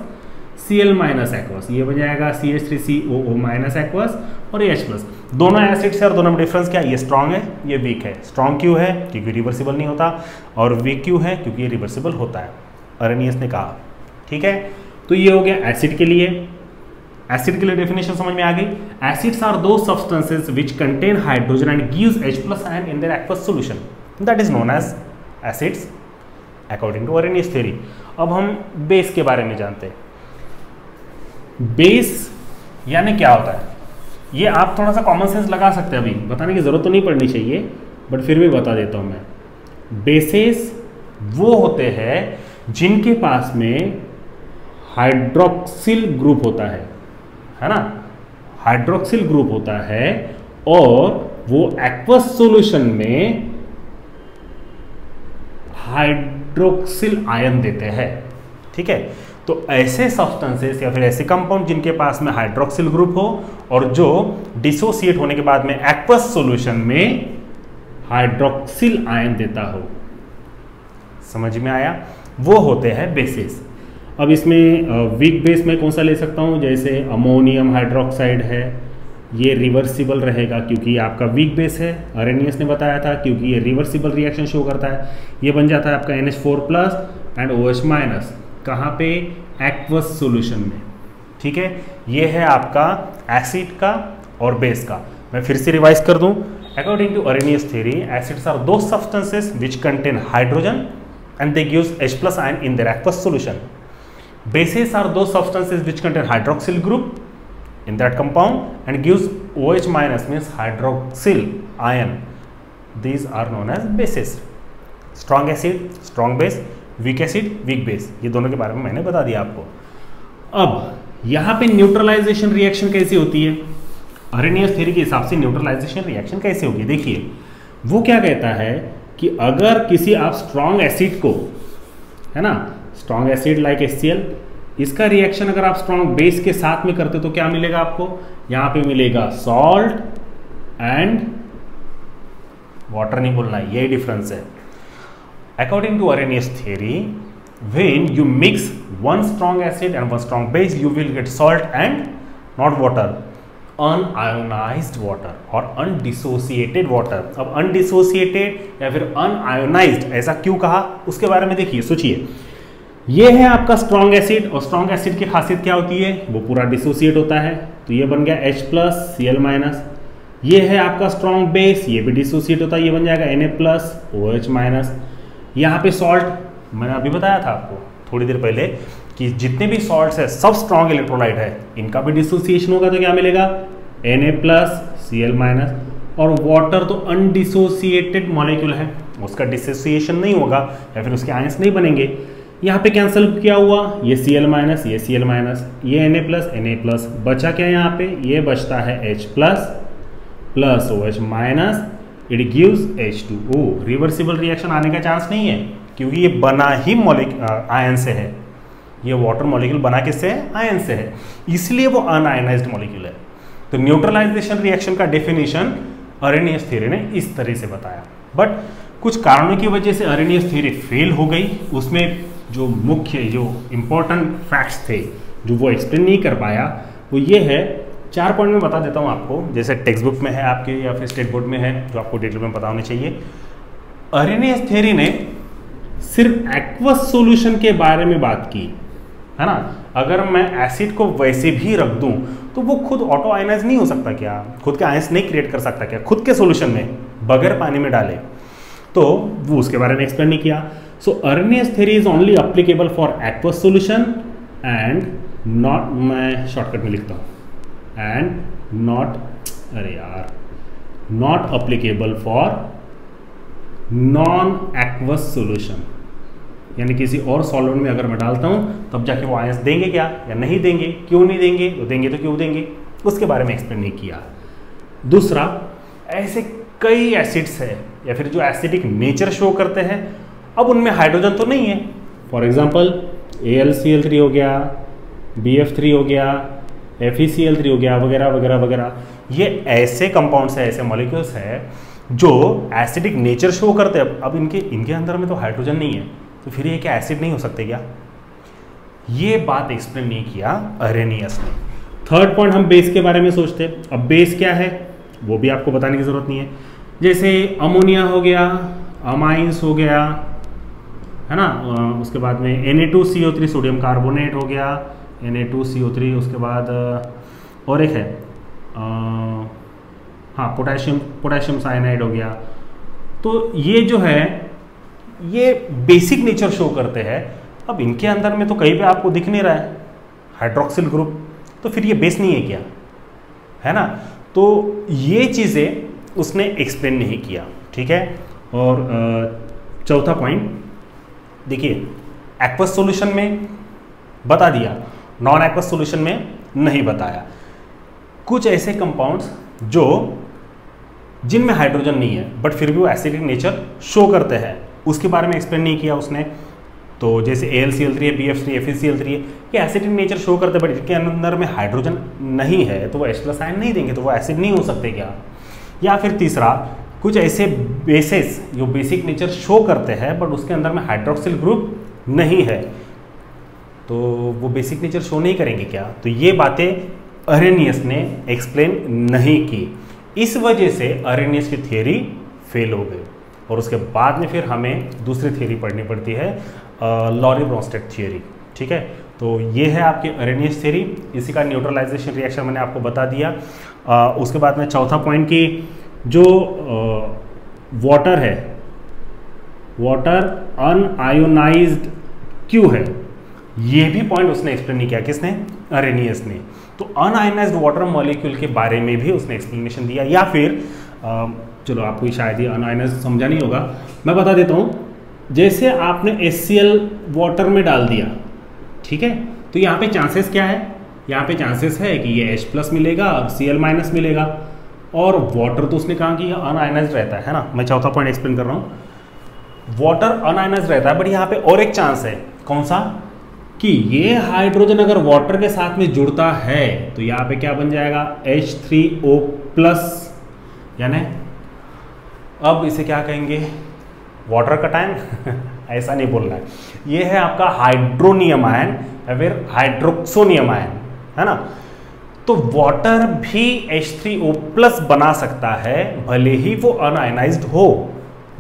Cl- एक्वस, ये बन जाएगा CH3COO- एक्वस और ये H+। दोनों एसिड्स है और दोनों में डिफरेंस क्या है? ये स्ट्रॉन्ग है, ये वीक है। स्ट्रॉन्ग क्यों है? क्योंकि रिवर्सिबल नहीं होता, और वीक क्यों है? क्योंकि ये रिवर्सिबल होता है, अरेनियस ने कहा। ठीक है, तो ये हो गया एसिड के लिए। एसिड के लिए डेफिनेशन समझ में आ गई। Acids are those substances which contain hydrogen and gives H+ ion in their aqueous solution, that is known as acids according to Arrhenius theory. अब हम बेस के बारे में जानते हैं। बेस यानी क्या होता है, ये आप थोड़ा सा कॉमन सेंस लगा सकते हैं, अभी बताने की जरूरत तो नहीं पड़नी चाहिए बट फिर भी बता देता हूं मैं। बेसेस वो होते हैं जिनके पास में हाइड्रोक्सिल ग्रुप होता है ना, हाइड्रोक्सिल ग्रुप होता है और वो एक्वस सॉल्यूशन में हाइड्रोक्सिल आयन देते हैं। ठीक है, तो ऐसे सब्सटेंसेस या फिर ऐसे कंपाउंड जिनके पास में हाइड्रोक्सिल ग्रुप हो और जो डिसोसिएट होने के बाद में एक्वस सॉल्यूशन में हाइड्रोक्सिल आयन देता हो, समझ में आया, वो होते हैं बेसेस। अब इसमें वीक बेस में कौन सा ले सकता हूं, जैसे अमोनियम हाइड्रोक्साइड है, ये रिवर्सिबल रहेगा क्योंकि आपका वीक बेस है। अरेनियस ने बताया था क्योंकि ये रिवर्सिबल रिएक्शन शो करता है। ये बन जाता है आपका NH4+ एंड OH-, कहाँ पे? एक्वस सॉल्यूशन में। ठीक है, ये है आपका एसिड का और बेस का। मैं फिर से रिवाइज कर दूं। According to Arrhenius theory, acids are those substances which contain hydrogen and they gives H+ ion in their aqueous solution. Bases are those substances which contain hydroxyl group in that compound and gives OH- means hydroxyl ion. These are known as bases. Strong acid, strong base, weak acid, weak base. ये दोनों के बारे में मैंने बता दिया आपको। अब यहाँ पे न्यूट्रलाइजेशन रिएक्शन कैसी होती है? अरेनियस थ्योरी के हिसाब से न्यूट्रलाइजेशन रिएक्शन कैसे होगी? देखिए, वो क्या कहता है कि अगर किसी आप स्ट्रॉन्ग एसिड को, है ना, स्ट्रॉन्ग एसिड लाइक HCl, इसका रिएक्शन अगर आप स्ट्रॉन्ग बेस के साथ में करते तो क्या मिलेगा आपको? यहां पे मिलेगा सॉल्ट एंड वाटर, नहीं बोलना, यही डिफरेंस है। According to Arrhenius theory, when you mix one strong acid and one strong base, you will get salt and not water, unionised water और अनडिसोसिएटेड वाटर। अब अनडिसोसिएटेड या फिर अनआयोनाइज्ड ऐसा क्यों कहा, उसके बारे में देखिए, सोचिए। ये है आपका स्ट्रॉन्ग एसिड और स्ट्रॉन्ग एसिड की खासियत क्या होती है? वो पूरा डिसोसिएट होता है, तो ये बन गया H+, Cl-। ये है आपका स्ट्रॉन्ग बेस, ये भी डिसोसिएट होता है, ये बन जाएगा Na+, OH-। यहाँ पे सॉल्ट, मैंने अभी बताया था आपको थोड़ी देर पहले कि जितने भी सॉल्ट्स है सब स्ट्रॉन्ग इलेक्ट्रोलाइट है, इनका भी डिसोसिएशन होगा तो क्या मिलेगा? Na+, Cl-। और वाटर तो अनडिसोसिएटेड मॉलिक्यूल है, उसका डिसोसिएशन नहीं होगा या फिर उसके आयंस नहीं बनेंगे। यहाँ पे कैंसिल किया हुआ, ये Cl-, ये Cl-, ये Na+, बचा क्या यहाँ पे? ये बचता है H+ plus OH-, it gives H2O। Reversible reaction आने का चांस नहीं है क्योंकि ये बना ही आयन से है। ये वाटर मॉलिक्यूल बना किससे है? आयन से है, इसलिए वो अनआयोनाइज्ड मॉलिक्यूल है। तो न्यूट्रलाइजेशन रिएक्शन का डेफिनेशन अरेनियस थ्योरी ने इस तरह से बताया, बट कुछ कारणों की वजह से अरेनियस थ्योरी फेल हो गई। उसमें जो मुख्य जो इंपॉर्टेंट फैक्ट्स थे जो वो एक्सप्लेन नहीं कर पाया, वो ये है, 4 पॉइंट में बता देता हूँ आपको, जैसे टेक्स्ट बुक में है आपके या फिर स्टेट बोर्ड में है, जो आपको डिटेल में पता होने चाहिए। अरेनियस थ्योरी ने सिर्फ एक्वस सॉल्यूशन के बारे में बात की, है ना। अगर मैं एसिड को वैसे भी रख दूं तो वो खुद ऑटो आयनाइज नहीं हो सकता क्या, खुद के आयंस नहीं क्रिएट कर सकता क्या खुद के सॉल्यूशन में बगैर पानी में डाले, तो वो उसके बारे में एक्सप्लेन नहीं किया। So Arrhenius theory is only applicable for aqueous solution and not, मैं शॉर्टकट में लिखता हूं, एंड नॉट, अरे यार, not applicable for non aqueous solution, यानी किसी और सॉल्वेंट में अगर मैं डालता हूं तब जाके वो आयंस देंगे क्या या नहीं देंगे, क्यों नहीं देंगे, तो देंगे तो क्यों देंगे, उसके बारे में एक्सप्लेन नहीं किया। दूसरा, ऐसे कई एसिड्स है या फिर जो एसिडिक नेचर शो करते हैं, अब उनमें हाइड्रोजन तो नहीं है। फॉर एग्जांपल AlCl3 हो गया, BF3 हो गया, FeCl3 हो गया, वगैरह वगैरह वगैरह। ये ऐसे कंपाउंड्स है, ऐसे मॉलिक्यूल्स है जो एसिडिक नेचर शो करते हैं। अब इनके अंदर में तो हाइड्रोजन नहीं है, तो फिर ये क्या एसिड नहीं हो सकते क्या? ये बात एक्सप्लेन नहीं किया अरेनियस ने। थर्ड पॉइंट, हम बेस के बारे में सोचते हैं। अब बेस क्या है वो भी आपको बताने की जरूरत नहीं है। जैसे अमोनिया हो गया, अमाइंस हो गया, है ना, उसके बाद में Na2CO3 सोडियम कार्बोनेट हो गया, Na2CO3, उसके बाद और एक है हाँ पोटेशियम साइनाइड हो गया। तो ये जो है ये बेसिक नेचर शो करते हैं। अब इनके अंदर में तो कहीं पे आपको दिख नहीं रहा है हाइड्रोक्सिल ग्रुप, तो फिर ये बेस नहीं है क्या, है ना। तो ये चीज़ें उसने एक्सप्लेन नहीं किया, ठीक है। और चौथा पॉइंट देखिए, एक्वस सॉल्यूशन में बता दिया, नॉन एक्वस सॉल्यूशन में नहीं बताया। कुछ ऐसे कंपाउंड्स जो जिनमें हाइड्रोजन नहीं है बट फिर भी वो एसिडिक नेचर शो करते हैं, उसके बारे में एक्सप्लेन नहीं किया उसने। तो जैसे AlCl3 है, BF3, FeCl3 है, ये एसिडिक नेचर शो करते हैं बट इनके अंदर में हाइड्रोजन नहीं है, तो वो H+ आयन नहीं देंगे, तो वो एसिड नहीं हो सकते क्या। या फिर तीसरा, कुछ ऐसे बेसेस जो बेसिक नेचर शो करते हैं बट उसके अंदर में हाइड्रोक्सिल ग्रुप नहीं है, तो वो बेसिक नेचर शो नहीं करेंगे क्या। तो ये बातें अरेनियस ने एक्सप्लेन नहीं की, इस वजह से अरेनियस की थियरी फेल हो गई। और उसके बाद में फिर हमें दूसरी थियरी पढ़नी पड़ती है, लॉरी-ब्रोंस्टेड थियरी, ठीक है। तो ये है आपकी अरेनियस थियरी, इसी का न्यूट्रलाइजेशन रिएक्शन मैंने आपको बता दिया। उसके बाद में चौथा पॉइंट की जो वाटर है, वाटर अनआयोनाइज्ड क्यों है, ये भी पॉइंट उसने एक्सप्लेन नहीं किया, किसने, अरेनियस ने। तो अनआयोनाइज्ड वाटर मॉलिक्यूल के बारे में भी उसने एक्सप्लेनेशन दिया। या फिर चलो आपको शायद ये अनआयोनाइज्ड समझा नहीं होगा, मैं बता देता हूँ। जैसे आपने HCl वाटर में डाल दिया, ठीक है, तो यहाँ पे चांसेस क्या है, यहाँ पे चांसेस है कि ये H+ मिलेगा और Cl- मिलेगा, और वाटर तो उसने कहा कि अनआयोनाइज्ड रहता है ना। मैं चौथा पॉइंट एक्सप्लेन कर रहा हूँ, वाटर अनआयोनाइज्ड रहता है, बट यहाँ पे और एक चांस है, कौन सा, कि ये हाइड्रोजन अगर वाटर के साथ में जुड़ता है तो यहाँ पे क्या बन जाएगा, H3O+, यानी अब इसे क्या कहेंगे, वाटर कटायन ऐसा नहीं बोलना है, ये है आपका हाइड्रोनियम आयन या फिर हाइड्रोक्सोनियम आयन, है ना। तो वाटर भी H3O+ बना सकता है, भले ही वो अनआयोनाइज्ड हो,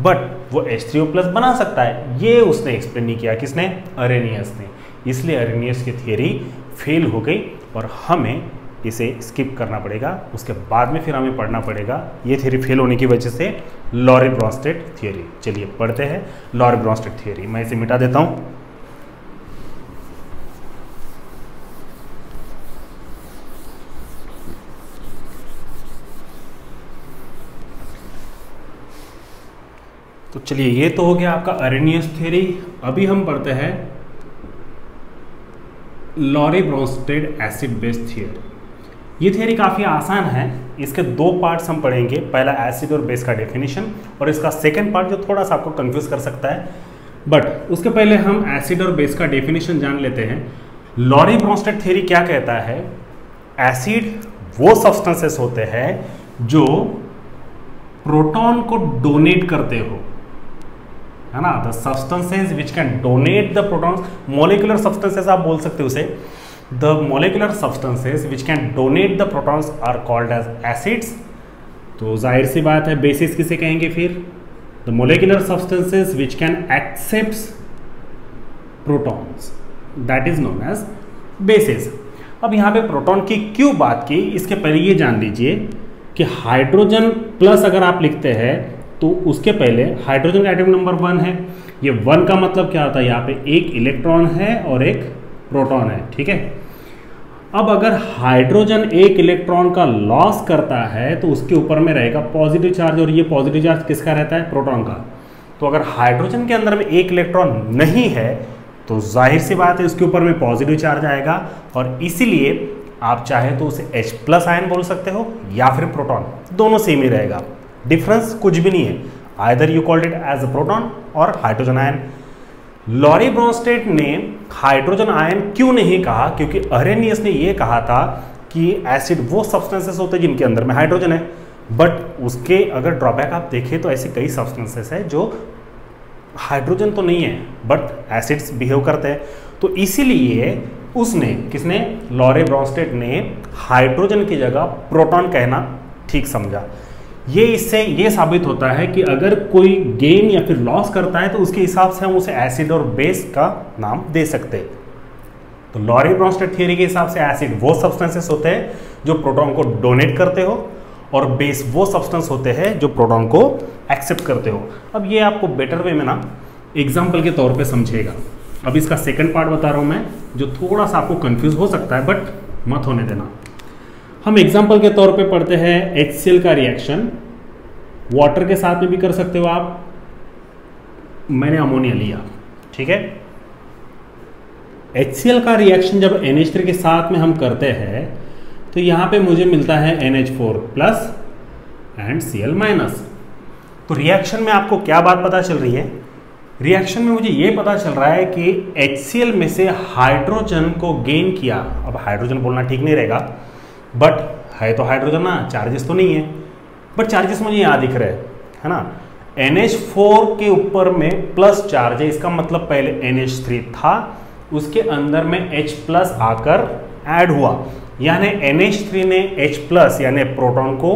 बट वो H3O+ बना सकता है। ये उसने एक्सप्लेन नहीं किया, किसने, अरेनियस ने। इसलिए अरेनियस की थियरी फेल हो गई और हमें इसे स्किप करना पड़ेगा। उसके बाद में फिर हमें पढ़ना पड़ेगा ये थियरी फेल होने की वजह से लॉरी-ब्रोंस्टेड थियरी। चलिए पढ़ते हैं लॉरी-ब्रोंस्टेड थियरी। मैं इसे मिटा देता हूं। तो चलिए, ये तो हो गया आपका अरेनियस थियरी। अभी हम पढ़ते हैं लॉरी-ब्रोंस्टेड एसिड बेस थियरी। ये थियरी काफ़ी आसान है, इसके 2 पार्ट्स हम पढ़ेंगे। पहला एसिड और बेस का डेफिनेशन, और इसका सेकंड पार्ट जो थोड़ा सा आपको कंफ्यूज कर सकता है, बट उसके पहले हम एसिड और बेस का डेफिनेशन जान लेते हैं। लॉरी-ब्रोंस्टेड थियरी क्या कहता है, एसिड वो सब्सटेंसेस होते हैं जो प्रोटॉन को डोनेट करते हो, है ना। The substances which can donate the protons, molecular substances आप बोल सकते हो उसे। The molecular substances which can donate the protons are called as acids. तो जाहिर सी बात है बेसिस किसे कहेंगे फिर? The molecular substances which can accept protons, that is known as bases. अब यहाँ पे प्रोटॉन की क्यों बात की, इसके पहले ये जान लीजिए कि हाइड्रोजन प्लस अगर आप लिखते हैं तो उसके पहले हाइड्रोजन का एटम नंबर 1 है। ये 1 का मतलब क्या होता है? यहाँ पे एक इलेक्ट्रॉन है और एक प्रोटॉन है, ठीक है। अब अगर हाइड्रोजन एक इलेक्ट्रॉन का लॉस करता है तो उसके ऊपर में रहेगा पॉजिटिव चार्ज, और ये पॉजिटिव चार्ज किसका रहता है? प्रोटॉन का। तो अगर हाइड्रोजन के अंदर में एक इलेक्ट्रॉन नहीं है तो जाहिर सी बात है उसके ऊपर में पॉजिटिव चार्ज आएगा, और इसीलिए आप चाहे तो उसे H+ आयन बोल सकते हो या फिर प्रोटॉन, दोनों सेम ही रहेगा, डिफरेंस कुछ भी नहीं है। Either you called it as a proton और हाइड्रोजन आयन। लॉरी ब्रोंस्टेड ने हाइड्रोजन आयन क्यों नहीं कहा? क्योंकि अरेनियस ने यह कहा था कि एसिड वो सब्सटेंसेस होते हैं जिनके अंदर में हाइड्रोजन है, बट उसके अगर ड्रॉबैक आप देखें तो ऐसे कई सब्सटेंसेस है जो हाइड्रोजन तो नहीं है बट एसिड्स बिहेव करते हैं। तो इसीलिए उसने, किसने? लॉरी ब्रोंस्टेड ने हाइड्रोजन की जगह प्रोटॉन कहना ठीक समझा। ये इससे ये साबित होता है कि अगर कोई गेन या फिर लॉस करता है तो उसके हिसाब से हम उसे एसिड और बेस का नाम दे सकते हैं। तो लॉरी ब्रोंस्टेड थियरी के हिसाब से एसिड वो सब्सटेंसेस होते हैं जो प्रोटॉन को डोनेट करते हो, और बेस वो सब्सटेंस होते हैं जो प्रोटॉन को एक्सेप्ट करते हो। अब ये आपको बेटर वे में ना एग्जाम्पल के तौर पे समझेगा। अब इसका सेकंड पार्ट बता रहा हूँ मैं, जो थोड़ा सा आपको कंफ्यूज हो सकता है बट मत होने देना। हम एग्जाम्पल के तौर पे पढ़ते हैं HCl का रिएक्शन, वाटर के साथ में भी कर सकते हो आप, मैंने अमोनिया लिया, ठीक है। HCl का रिएक्शन जब NH3 के साथ में हम करते हैं तो यहाँ पे मुझे मिलता है NH4+ एंड Cl-। तो रिएक्शन में आपको क्या बात पता चल रही है? रिएक्शन में मुझे ये पता चल रहा है कि HCl में से हाइड्रोजन को गेन किया। अब हाइड्रोजन बोलना ठीक नहीं रहेगा, बट है तो हाइड्रोजन ना, चार्जेस तो नहीं है, बट चार्जेस मुझे यहाँ दिख रहे हैं, है ना। NH4 के ऊपर में प्लस चार्ज है, इसका मतलब पहले NH3 था, उसके अंदर में H+ आकर ऐड हुआ, यानी NH3 ने H+ यानी प्रोटॉन को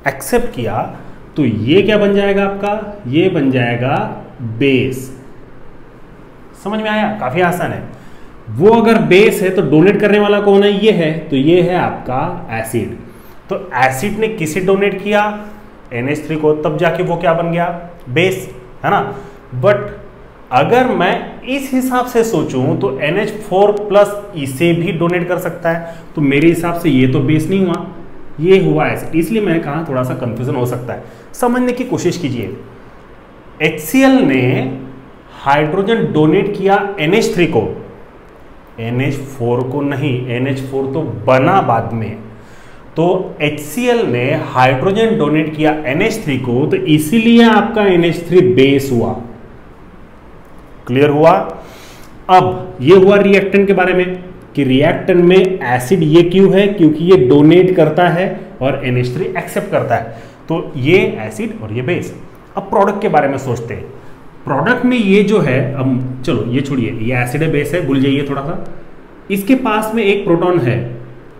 एक्सेप्ट किया। तो ये क्या बन जाएगा आपका? ये बन जाएगा बेस। समझ में आया? काफी आसान है। वो अगर बेस है तो डोनेट करने वाला कौन है? ये है, तो ये है आपका एसिड। तो एसिड ने किसे डोनेट किया? NH3 को, तब जाके वो क्या बन गया? बेस, है ना। बट अगर मैं इस हिसाब से सोचूं तो NH4+ इसे भी डोनेट कर सकता है, तो मेरे हिसाब से ये तो बेस नहीं हुआ, ये हुआ एसिड। इसलिए मैंने कहा थोड़ा सा कंफ्यूजन हो सकता है, समझने की कोशिश कीजिए। HCl ने हाइड्रोजन डोनेट किया NH3 को, NH4 को नहीं, NH4 तो बना बाद में। तो HCl ने हाइड्रोजन डोनेट किया NH3 को, तो इसीलिए आपका NH3 बेस हुआ। क्लियर हुआ? अब ये हुआ रिएक्टेंट के बारे में कि रिएक्टेंट में एसिड ये क्यों है? क्योंकि ये डोनेट करता है और NH3 एक्सेप्ट करता है, तो ये एसिड और ये बेस। अब प्रोडक्ट के बारे में सोचते हैं। प्रोडक्ट में ये जो है, अब चलो ये छोड़िए, ये एसिड है बेस है, भूल जाइए थोड़ा सा। इसके पास में एक प्रोटॉन है,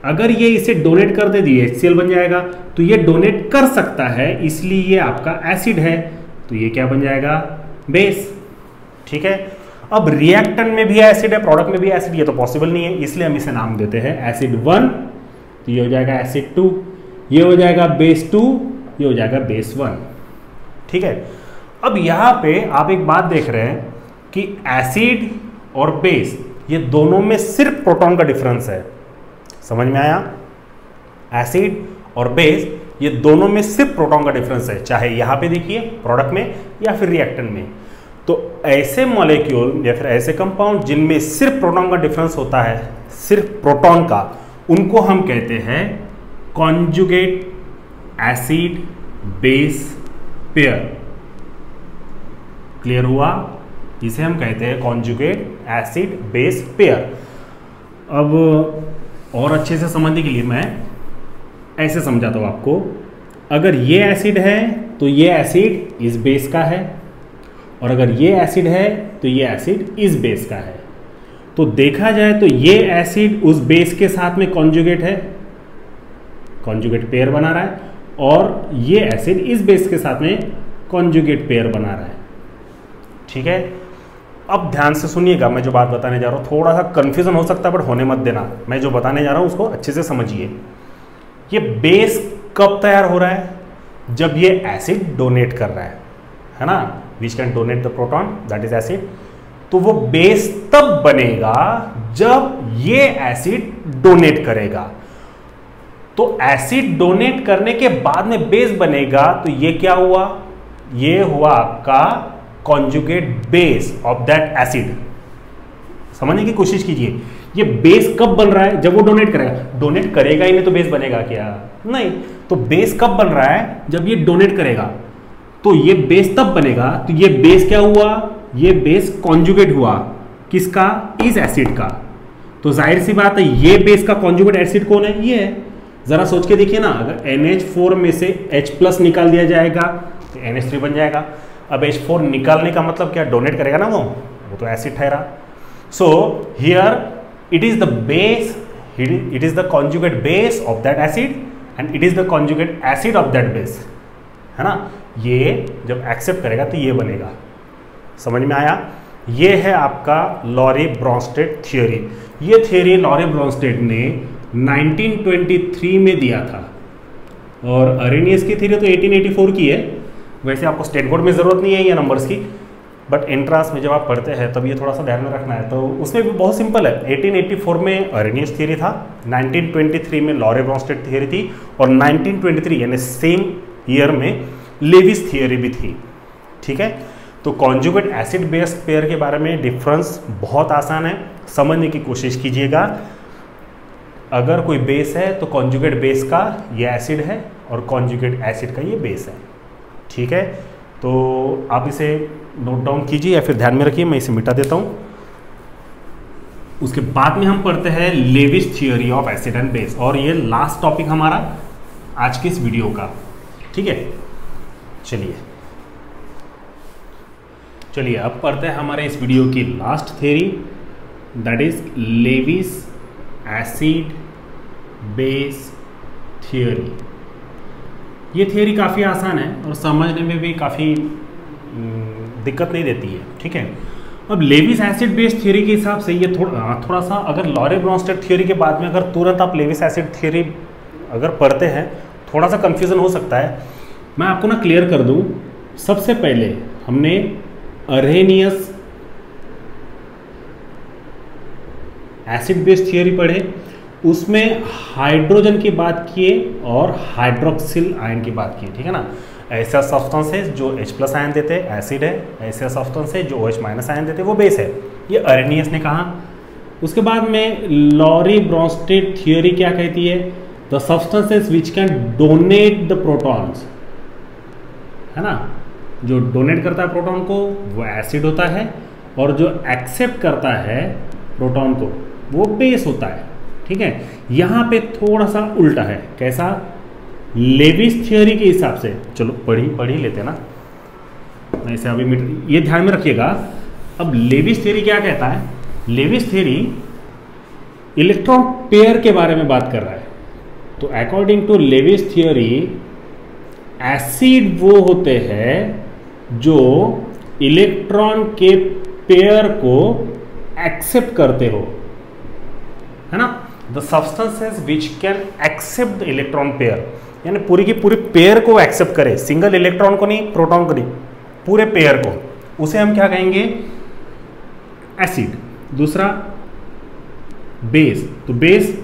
अगर ये इसे डोनेट कर दे दिए HCl बन जाएगा। तो ये डोनेट कर सकता है, इसलिए ये आपका एसिड है, तो ये क्या बन जाएगा? बेस, ठीक है। अब रिएक्टेंट में भी एसिड है, प्रोडक्ट में भी एसिड, ये तो पॉसिबल नहीं है, इसलिए हम इसे नाम देते हैं एसिड 1, तो ये हो जाएगा एसिड 2, ये हो जाएगा बेस 2, ये हो जाएगा बेस 1, ठीक है। अब यहां पे आप एक बात देख रहे हैं कि एसिड और बेस ये दोनों में सिर्फ प्रोटॉन का डिफरेंस है। समझ में आया? एसिड और बेस ये दोनों में सिर्फ प्रोटॉन का डिफरेंस है, चाहे यहां पे देखिए प्रोडक्ट में या फिर रिएक्टेंट में। तो ऐसे मॉलिक्यूल या फिर ऐसे कंपाउंड जिनमें सिर्फ प्रोटॉन का डिफरेंस होता है, सिर्फ प्रोटॉन का, उनको हम कहते हैं conjugate acid base pair. Clear हुआ? इसे हम कहते हैं कॉन्जुगेट एसिड बेस पेयर। अब और अच्छे से समझने के लिए मैं ऐसे समझाता हूँ आपको, अगर ये एसिड है तो ये एसिड इस बेस का है, और अगर ये एसिड है तो ये एसिड इस बेस का है। तो देखा जाए तो ये एसिड उस बेस के साथ में कॉन्जुगेट है, कॉन्जुगेट पेयर बना रहा है, और ये एसिड इस बेस के साथ में कॉन्जुगेट पेयर बना रहा है। ठीक है, अब ध्यान से सुनिएगा, मैं जो बात बताने जा रहा हूँ, थोड़ा सा कंफ्यूजन हो सकता है बट होने मत देना, मैं जो बताने जा रहा हूँ उसको अच्छे से समझिए। ये बेस कब तैयार हो रहा है? जब ये एसिड डोनेट कर रहा है ना, विच can donate the proton, that is acid. तो वो बेस तब बनेगा जब ये एसिड डोनेट करेगा। तो एसिड डोनेट करने के बाद में बेस बनेगा, तो ये क्या हुआ? ये हुआ आपका conjugate base of that acid. समझने की कोशिश कीजिए, ये बेस कब बन रहा है? जब वो डोनेट करेगा। डोनेट करेगा ही नहीं तो बेस बनेगा क्या? नहीं। तो बेस कब बन रहा है? जब ये डोनेट करेगा। तो ये बेस तब बनेगा, तो ये बेस क्या हुआ? ये बेस कॉन्जुगेट हुआ किसका? इस एसिड का। तो जाहिर सी बात है ये बेस का कॉन्जुगेट एसिड कौन है? ये है। जरा सोच के देखिए ना, अगर NH4 में से H+ निकाल दिया जाएगा तो NH3 बन जाएगा। अब H4 निकालने का मतलब क्या? डोनेट करेगा ना वो तो एसिड ठहरा। So here it is the base, it is the conjugate base of that acid and it is the conjugate acid of that base, है ना। ये जब एक्सेप्ट करेगा तो ये बनेगा। समझ में आया? ये है आपका लॉरी ब्रॉन्स्टेड थियोरी। ये थियोरी लॉरी ब्रॉन्स्टेड ने 1923 में दिया था, और अरेनियस की थ्योरी तो 1884 की है। वैसे आपको स्टेट बोर्ड में ज़रूरत नहीं है ये नंबर्स की, बट एंट्रांस में जब आप पढ़ते हैं तब ये थोड़ा सा ध्यान में रखना है। तो उसमें भी बहुत सिंपल है, 1884 में अरेनियस थ्योरी था, 1923 में लॉरी ब्रॉन्स्टेड थ्योरी थी, और 1923 यानी सेम ईयर में लेविस थ्योरी भी थी। ठीक है, तो कॉन्जुगेट एसिड बेस पेयर के बारे में डिफरेंस बहुत आसान है, समझने की कोशिश कीजिएगा। अगर कोई बेस है तो कॉन्जुगेट बेस का ये एसिड है और कॉन्जुगेट एसिड का ये बेस है। ठीक है, तो आप इसे नोट डाउन कीजिए या फिर ध्यान में रखिए, मैं इसे मिटा देता हूँ। उसके बाद में हम पढ़ते हैं Lewis theory of acid and base, और ये लास्ट टॉपिक हमारा आज के इस वीडियो का। ठीक है, चलिए अब पढ़ते हैं हमारे इस वीडियो की last theory, that is Lewis acid base theory. ये थ्योरी काफ़ी आसान है और समझने में भी काफ़ी दिक्कत नहीं देती है। ठीक है, अब लेविस एसिड बेस थ्योरी के हिसाब से ये थोड़ा सा, अगर लॉरी ब्रॉन्स्टेड थ्योरी के बाद में अगर तुरंत आप लेविस एसिड थ्योरी अगर पढ़ते हैं, थोड़ा सा कंफ्यूजन हो सकता है। मैं आपको ना क्लियर कर दूं, सबसे पहले हमने अरेनियस एसिड बेस थ्योरी पढ़े, उसमें हाइड्रोजन की बात किए और हाइड्रोक्सिल आयन की बात की। ठीक है ना, ऐसा सब्सटेंस है जो H+ आयन देते हैं, एसिड है। ऐसा सब्सटेंस है जो OH- आयन देते हैं, वो बेस है। ये अरेनियस ने कहा। उसके बाद में लॉरी ब्रॉन्स्टेड थ्योरी क्या कहती है? The substances which can donate the protons, है ना। जो डोनेट करता है प्रोटॉन को वो एसिड होता है, और जो एक्सेप्ट करता है प्रोटॉन को वो बेस होता है। ठीक है, यहाँ पे थोड़ा सा उल्टा है। कैसा? लेविस थ्योरी के हिसाब से, चलो पढ़ ही लेते हैं ना, ऐसे अभी ये ध्यान में रखिएगा। अब लेविस थ्योरी क्या कहता है? लेविस थ्योरी इलेक्ट्रॉन पेयर के बारे में बात कर रहा है। तो according to Lewis theory, acid वो होते हैं जो इलेक्ट्रॉन के पेयर को एक्सेप्ट करते हो, है ना। The substances which can accept the electron pair, यानी पूरी की पूरी पेयर को एक्सेप्ट करे, सिंगल इलेक्ट्रॉन को नहीं, प्रोटॉन को नहीं, पूरे पेयर को, उसे हम क्या कहेंगे? एसिड। दूसरा बेस। तो बेस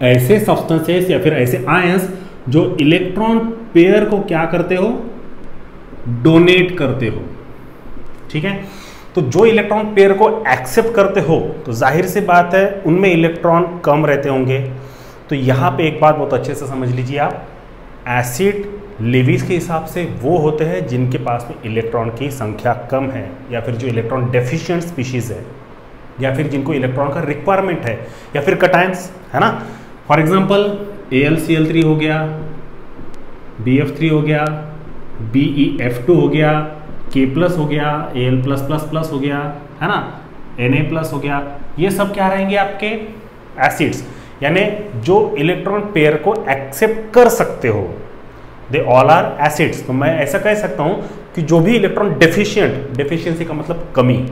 ऐसे सब्सटेंसेस या फिर ऐसे आयंस जो इलेक्ट्रॉन पेयर को क्या करते हो? डोनेट करते हो। ठीक है, तो जो इलेक्ट्रॉन पेयर को एक्सेप्ट करते हो तो जाहिर सी बात है उनमें इलेक्ट्रॉन कम रहते होंगे। तो यहाँ पे एक बात बहुत अच्छे से समझ लीजिए आप, एसिड लेविस के हिसाब से वो होते हैं जिनके पास में इलेक्ट्रॉन की संख्या कम है, या फिर जो इलेक्ट्रॉन डेफिशिएंट स्पीशीज है, या फिर जिनको इलेक्ट्रॉन का रिक्वायरमेंट है, या फिर कटायंस, है ना। फॉर एग्जांपल AlCl3 हो गया, BF3 हो गया, BeF2 हो गया, K+ हो गया, Al+++ हो गया, है ना, Na+ हो गया। ये सब क्या रहेंगे आपके एसिड्स, यानी जो इलेक्ट्रॉन पेयर को एक्सेप्ट कर सकते हो, दे ऑल आर एसिड्स। तो मैं ऐसा कह सकता हूं कि जो भी इलेक्ट्रॉन डेफिशिएंट, डेफिशिएंसी का मतलब कमी,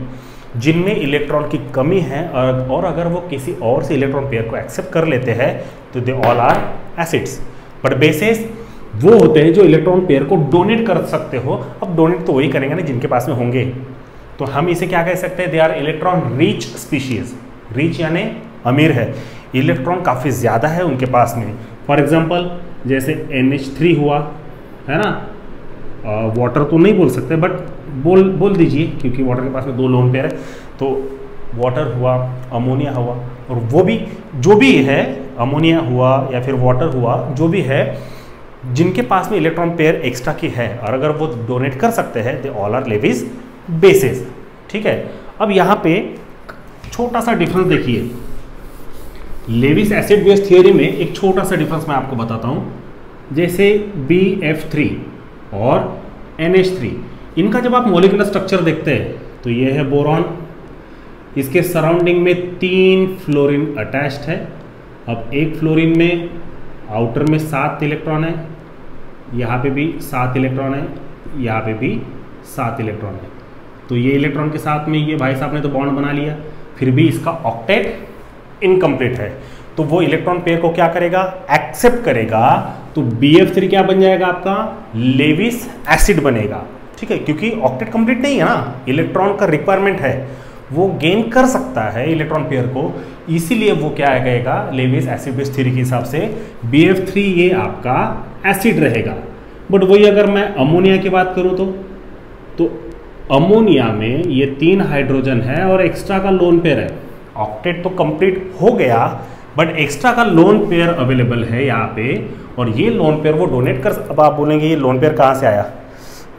जिनमें इलेक्ट्रॉन की कमी है और अगर वो किसी और से इलेक्ट्रॉन पेयर को एक्सेप्ट कर लेते हैं तो they all are acids. But bases वो होते हैं जो इलेक्ट्रॉन पेयर को डोनेट कर सकते हो। अब डोनेट तो वही करेंगे ना जिनके पास में होंगे, तो हम इसे क्या कह सकते हैं, they are electron rich species. Rich यानी अमीर है, इलेक्ट्रॉन काफ़ी ज़्यादा है उनके पास में। फॉर एग्जांपल जैसे NH3 हुआ, है ना, वाटर तो नहीं बोल सकते बट बोल दीजिए, क्योंकि वाटर के पास में 2 लोन पेयर है। तो वाटर हुआ, अमोनिया हुआ, और वो भी जो भी है, अमोनिया हुआ या फिर वाटर हुआ, जो भी है जिनके पास में इलेक्ट्रॉन पेयर एक्स्ट्रा की है और अगर वो डोनेट कर सकते हैं, they all are Lewis bases. ठीक है, अब यहाँ पे छोटा सा डिफरेंस देखिए, लेविस एसिड बेस थियोरी में एक छोटा सा डिफरेंस मैं आपको बताता हूँ। जैसे BF3 और NH3, इनका जब आप मॉलिक्यूलर स्ट्रक्चर देखते हैं तो ये है बोरॉन, इसके सराउंडिंग में 3 फ्लोरीन अटैच्ड है। अब एक फ्लोरीन में आउटर में 7 इलेक्ट्रॉन है, यहाँ पे भी 7 इलेक्ट्रॉन है, यहाँ पे भी 7 इलेक्ट्रॉन है। तो ये इलेक्ट्रॉन के साथ में ये भाई साहब ने तो बॉन्ड बना लिया, फिर भी इसका ऑक्टेट इनकम्प्लीट है। तो वो इलेक्ट्रॉन पेयर को क्या करेगा, एक्सेप्ट करेगा। तो BF3 क्या बन जाएगा आपका, लेविस एसिड बनेगा। ठीक है, क्योंकि ऑक्टेट कंप्लीट नहीं है ना, इलेक्ट्रॉन का रिक्वायरमेंट है, वो गेन कर सकता है इलेक्ट्रॉन पेयर को, इसीलिए वो क्या कहेगा, लेविस एसिड बेस थ्योरी के हिसाब से BF3 ये आपका एसिड रहेगा। बट वही अगर मैं अमोनिया की बात करूं तो अमोनिया में ये 3 हाइड्रोजन है और एक्स्ट्रा का लोन पेयर है। ऑक्टेट तो कंप्लीट हो गया बट एक्स्ट्रा का लोन पेयर अवेलेबल है यहाँ पे, और ये लोन पेयर वो डोनेट कर। अब आप बोलेंगे ये लोन पेयर कहाँ से आया,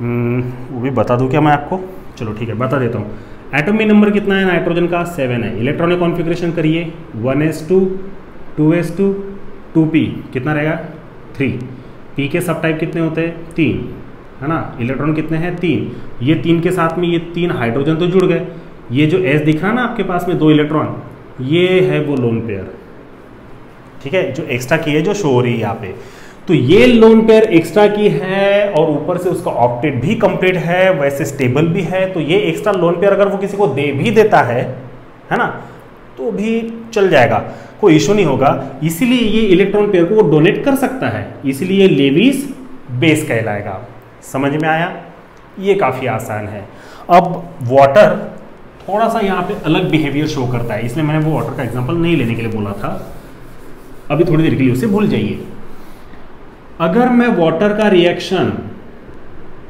वो भी बता दूं क्या मैं आपको, चलो ठीक है बता देता हूँ। एटॉमिक नंबर कितना है नाइट्रोजन का, 7 है। इलेक्ट्रॉनिक कॉन्फ़िगरेशन करिए, 1s2 2s2 2p कितना रहेगा, 3। p के सब टाइप कितने होते हैं, 3, है ना। इलेक्ट्रॉन कितने हैं, 3। ये 3 के साथ में ये 3 हाइड्रोजन तो जुड़ गए। ये जो s दिख रहा है ना आपके पास में 2 इलेक्ट्रॉन, ये है वो लोन पेयर। ठीक है, जो एक्स्ट्रा की है, जो शो हो रही है यहाँ पे, तो ये लोन पेयर एक्स्ट्रा की है और ऊपर से उसका ऑक्टेट भी कंप्लीट है, वैसे स्टेबल भी है। तो ये एक्स्ट्रा लोन पेयर अगर वो किसी को दे भी देता है ना, तो भी चल जाएगा, कोई इशू नहीं होगा। इसीलिए ये इलेक्ट्रॉन पेयर को वो डोनेट कर सकता है, इसलिए लेविस बेस कहलाएगा। समझ में आया, ये काफ़ी आसान है। अब वाटर थोड़ा सा यहाँ पे अलग बिहेवियर शो करता है, इसलिए मैंने वो वाटर का एग्जाम्पल नहीं लेने के लिए बोला था, अभी थोड़ी देर के लिए उसे भूल जाइए। अगर मैं वाटर का रिएक्शन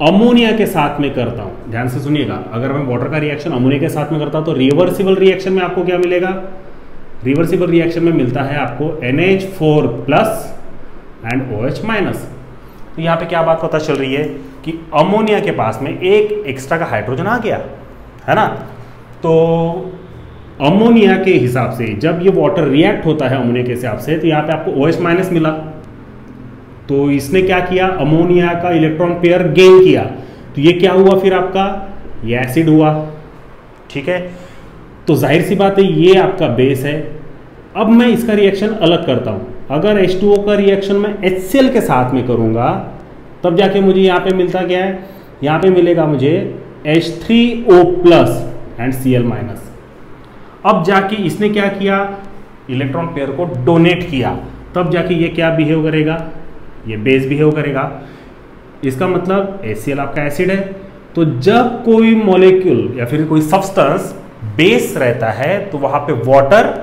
अमोनिया के साथ में करता हूं, ध्यान से सुनिएगा, अगर मैं वाटर का रिएक्शन अमोनिया के साथ में करता हूं तो रिवर्सिबल रिएक्शन में आपको क्या मिलेगा, रिवर्सिबल रिएक्शन में मिलता है आपको NH4+ एंड OH-। तो यहाँ पे क्या बात पता चल रही है कि अमोनिया के पास में एक एक्स्ट्रा का हाइड्रोजन आ गया, है ना। तो अमोनिया के हिसाब से जब ये वाटर रिएक्ट होता है अमोनिया के हिसाब से, तो यहाँ पे आपको OH- मिला। तो इसने क्या किया, अमोनिया का इलेक्ट्रॉन पेयर गेन किया, तो ये क्या हुआ फिर आपका, ये एसिड हुआ। ठीक है, तो जाहिर सी बात है ये आपका बेस है। अब मैं इसका रिएक्शन अलग करता हूं, अगर H2O का रिएक्शन मैं HCl के साथ में करूंगा तब जाके मुझे यहाँ पे मिलता क्या है, यहाँ पे मिलेगा मुझे H3O+ एंड Cl-। अब जाके इसने क्या किया, इलेक्ट्रॉन पेयर को डोनेट किया, तब जाके ये क्या बिहेव करेगा, ये बेस बिहेव करेगा। इसका मतलब HCl आपका एसिड है। तो जब कोई मॉलिक्यूल या फिर कोई सब्सटेंस बेस रहता है तो वहां पे वाटर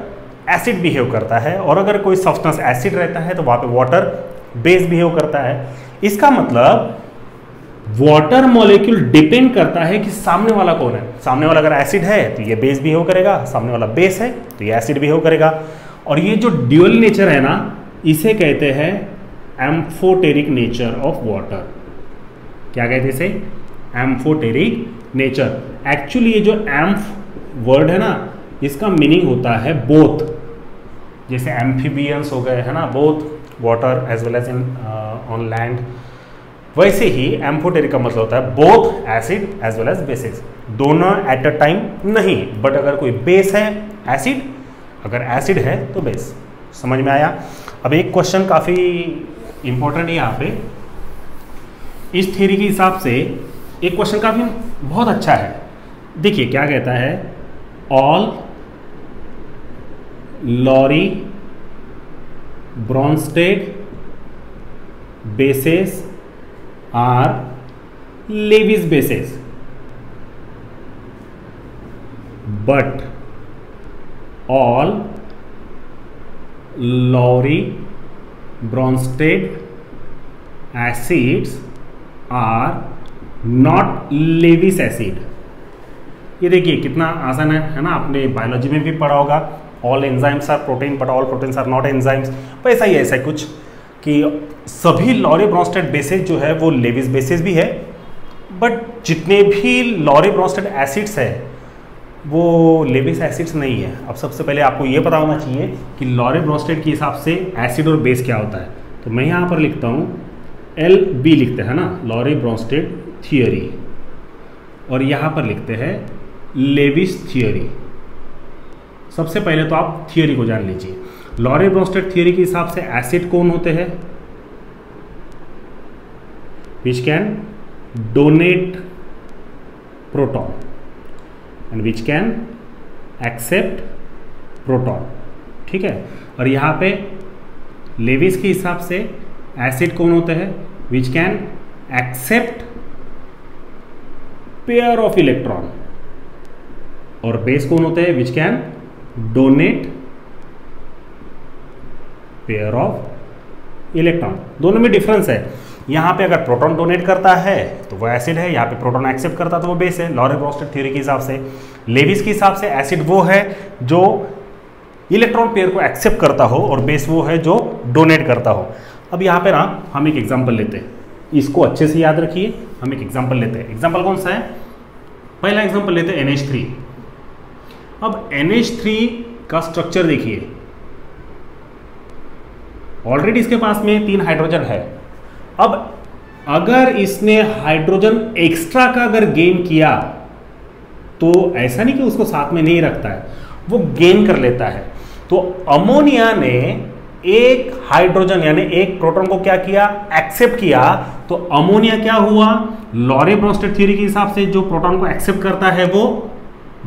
एसिड बिहेव करता है, और अगर कोई सब्सटेंस एसिड रहता है तो वहां पे वाटर बेस बिहेव करता है। इसका मतलब वाटर मॉलिक्यूल डिपेंड करता है कि सामने वाला कौन है। सामने वाला अगर एसिड है तो ये बेस बिहेव करेगा, सामने वाला बेस है तो ये एसिड बिहेव करेगा। और ये जो ड्यूअल नेचर है ना, इसे कहते हैं एम्फोटेरिक नेचर ऑफ वाटर। क्या कहते हैं इसे, एम्फोटेरिक नेचर। एक्चुअली ये जो एम्फ वर्ड है ना, इसका मीनिंग होता है बोथ। जैसे एम्फीबियंस हो गए, है ना, both water as well as in on land. वैसे ही एम्फोटेरिक का मतलब होता है both acid as well as bases, दोनों एट अ टाइम नहीं, बट अगर कोई बेस है एसिड, अगर एसिड है तो बेस। समझ में आया? अब एक क्वेश्चन काफ़ी इंपॉर्टेंट है यहाँ पे, इस थ्योरी के हिसाब से एक क्वेश्चन काफ़ी बहुत अच्छा है। देखिए क्या कहता है, all Lowry Bronsted bases are Lewis bases, but all Lowry Bronsted acids are not Lewis acid। ये देखिए कितना आसान है ना, आपने बायोलॉजी में भी पढ़ा होगा, all enzymes are protein but all proteins are not enzymes. वैसा ही ऐसा कुछ कि सभी लॉरी ब्रॉन्स्टेड बेसेस जो है वो लेविस बेसेस भी है, बट जितने भी लॉरी ब्रॉन्स्टेड एसिड्स है वो लेविस एसिड्स नहीं है। अब सबसे पहले आपको ये पता होना चाहिए कि लॉरी ब्रॉन्स्टेड के हिसाब से एसिड और बेस क्या होता है। तो मैं यहाँ पर लिखता हूँ LB लिखते हैं ना, लॉरी ब्रॉन्स्टेड थियोरी, और यहाँ पर लिखते हैं लेविस थियोरी। सबसे पहले तो आप थियोरी को जान लीजिए। लॉरी ब्रॉन्स्टेड थियोरी के हिसाब से एसिड कौन होते हैं? Which can donate proton and which can accept proton, ठीक है। और यहाँ पे लेविस के हिसाब से एसिड कौन होते हैं? Which can accept pair of electron, और बेस कौन होते हैं? Which can donate pair of electron. दोनों में डिफरेंस है, यहाँ पे अगर प्रोटॉन डोनेट करता है तो वो एसिड है, यहाँ पे प्रोटॉन एक्सेप्ट करता है तो वो बेस है। लॉरी ब्रॉन्स्टेड थ्योरी के हिसाब से लेविस के हिसाब से एसिड वो है जो इलेक्ट्रॉन पेयर को एक्सेप्ट करता हो, और बेस वो है जो डोनेट करता हो। अब यहाँ पे ना हम एक एग्जांपल लेते हैं, इसको अच्छे से याद रखिए। हम एक एग्जांपल लेते हैं। एग्जांपल कौन सा है? पहला एग्जांपल लेते हैं NH3। अब NH3 का स्ट्रक्चर देखिए, ऑलरेडी इसके पास में 3 हाइड्रोजन है। अब अगर इसने हाइड्रोजन एक्स्ट्रा का अगर गेन किया तो ऐसा नहीं कि उसको साथ में नहीं रखता है, वो गेन कर लेता है। तो अमोनिया ने एक हाइड्रोजन यानी एक प्रोटॉन को क्या किया? एक्सेप्ट किया। तो अमोनिया क्या हुआ? लॉरी ब्रॉन्स्टेड थ्योरी के हिसाब से जो प्रोटॉन को एक्सेप्ट करता है वो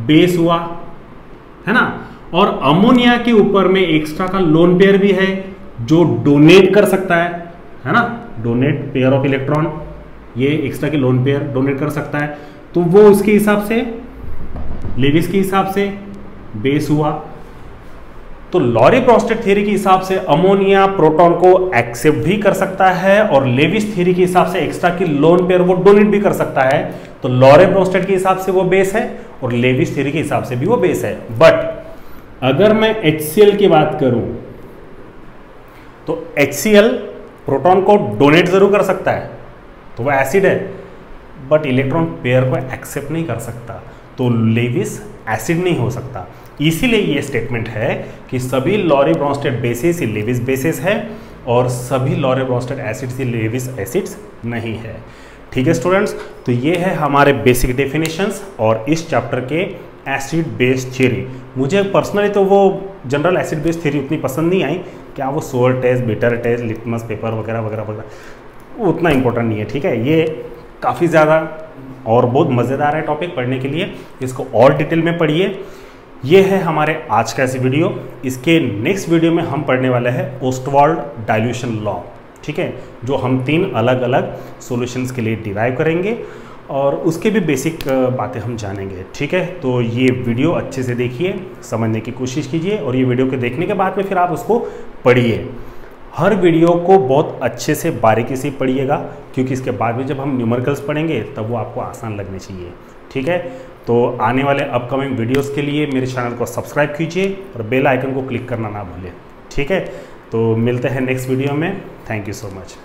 बेस हुआ, है ना। और अमोनिया के ऊपर में एक्स्ट्रा का लोन पेयर भी है जो डोनेट कर सकता है ना, डोनेट पेयर ऑफ इलेक्ट्रॉन, ये एक्स्ट्रा के लोन पेयर डोनेट कर सकता है। तो वो उसके हिसाब से लेविस के हिसाब से बेस हुआ। तो लॉरी ब्रॉन्स्टेड थ्योरी के हिसाब से अमोनिया प्रोटॉन को एक्सेप्ट भी कर सकता है, और लेविस थ्योरी के हिसाब से एक्स्ट्रा की लोन पेयर वो डोनेट भी कर सकता है। तो लॉरी ब्रॉन्स्टेड के हिसाब से वो बेस है और लेविस थ्योरी के हिसाब से भी वो बेस है। बट अगर मैं HCl की बात करूं तो HCl प्रोटॉन को डोनेट जरूर कर सकता है, तो वो एसिड है, बट इलेक्ट्रॉन पेयर को एक्सेप्ट नहीं कर सकता, तो लेविस एसिड नहीं हो सकता। इसीलिए ये स्टेटमेंट है कि सभी Lowry Bronsted bases Lewis bases है, और सभी Lowry Bronsted acids Lewis acids नहीं है। ठीक है स्टूडेंट्स, तो ये है हमारे बेसिक डेफिनेशंस और इस चैप्टर के एसिड बेस थ्योरी। मुझे पर्सनली तो वो जनरल एसिड बेस थ्योरी उतनी पसंद नहीं आई, क्या वो सोर test, bitter taste, litmus paper वगैरह वगैरह वगैरह उतना इंपॉर्टेंट नहीं है। ठीक है, ये काफ़ी ज़्यादा और बहुत मज़ेदार है टॉपिक पढ़ने के लिए, इसको और डिटेल में पढ़िए। ये है हमारे आज का ऐसी वीडियो। इसके नेक्स्ट वीडियो में हम पढ़ने वाले हैं ओस्टवाल्ड डाइल्यूशन लॉ, ठीक है, जो हम 3 अलग अलग सॉल्यूशंस के लिए डिराइव करेंगे और उसके भी बेसिक बातें हम जानेंगे। ठीक है, तो ये वीडियो अच्छे से देखिए, समझने की कोशिश कीजिए, और ये वीडियो के देखने के बाद में फिर आप उसको पढ़िए। हर वीडियो को बहुत अच्छे से बारीकी से पढ़िएगा, क्योंकि इसके बाद में जब हम न्यूमेरिकल्स पढ़ेंगे तब वो आपको आसान लगने चाहिए। ठीक है, तो आने वाले अपकमिंग वीडियोस के लिए मेरे चैनल को सब्सक्राइब कीजिए और बेल आइकन को क्लिक करना ना भूलें। ठीक है, तो मिलते हैं नेक्स्ट वीडियो में। Thank you so much.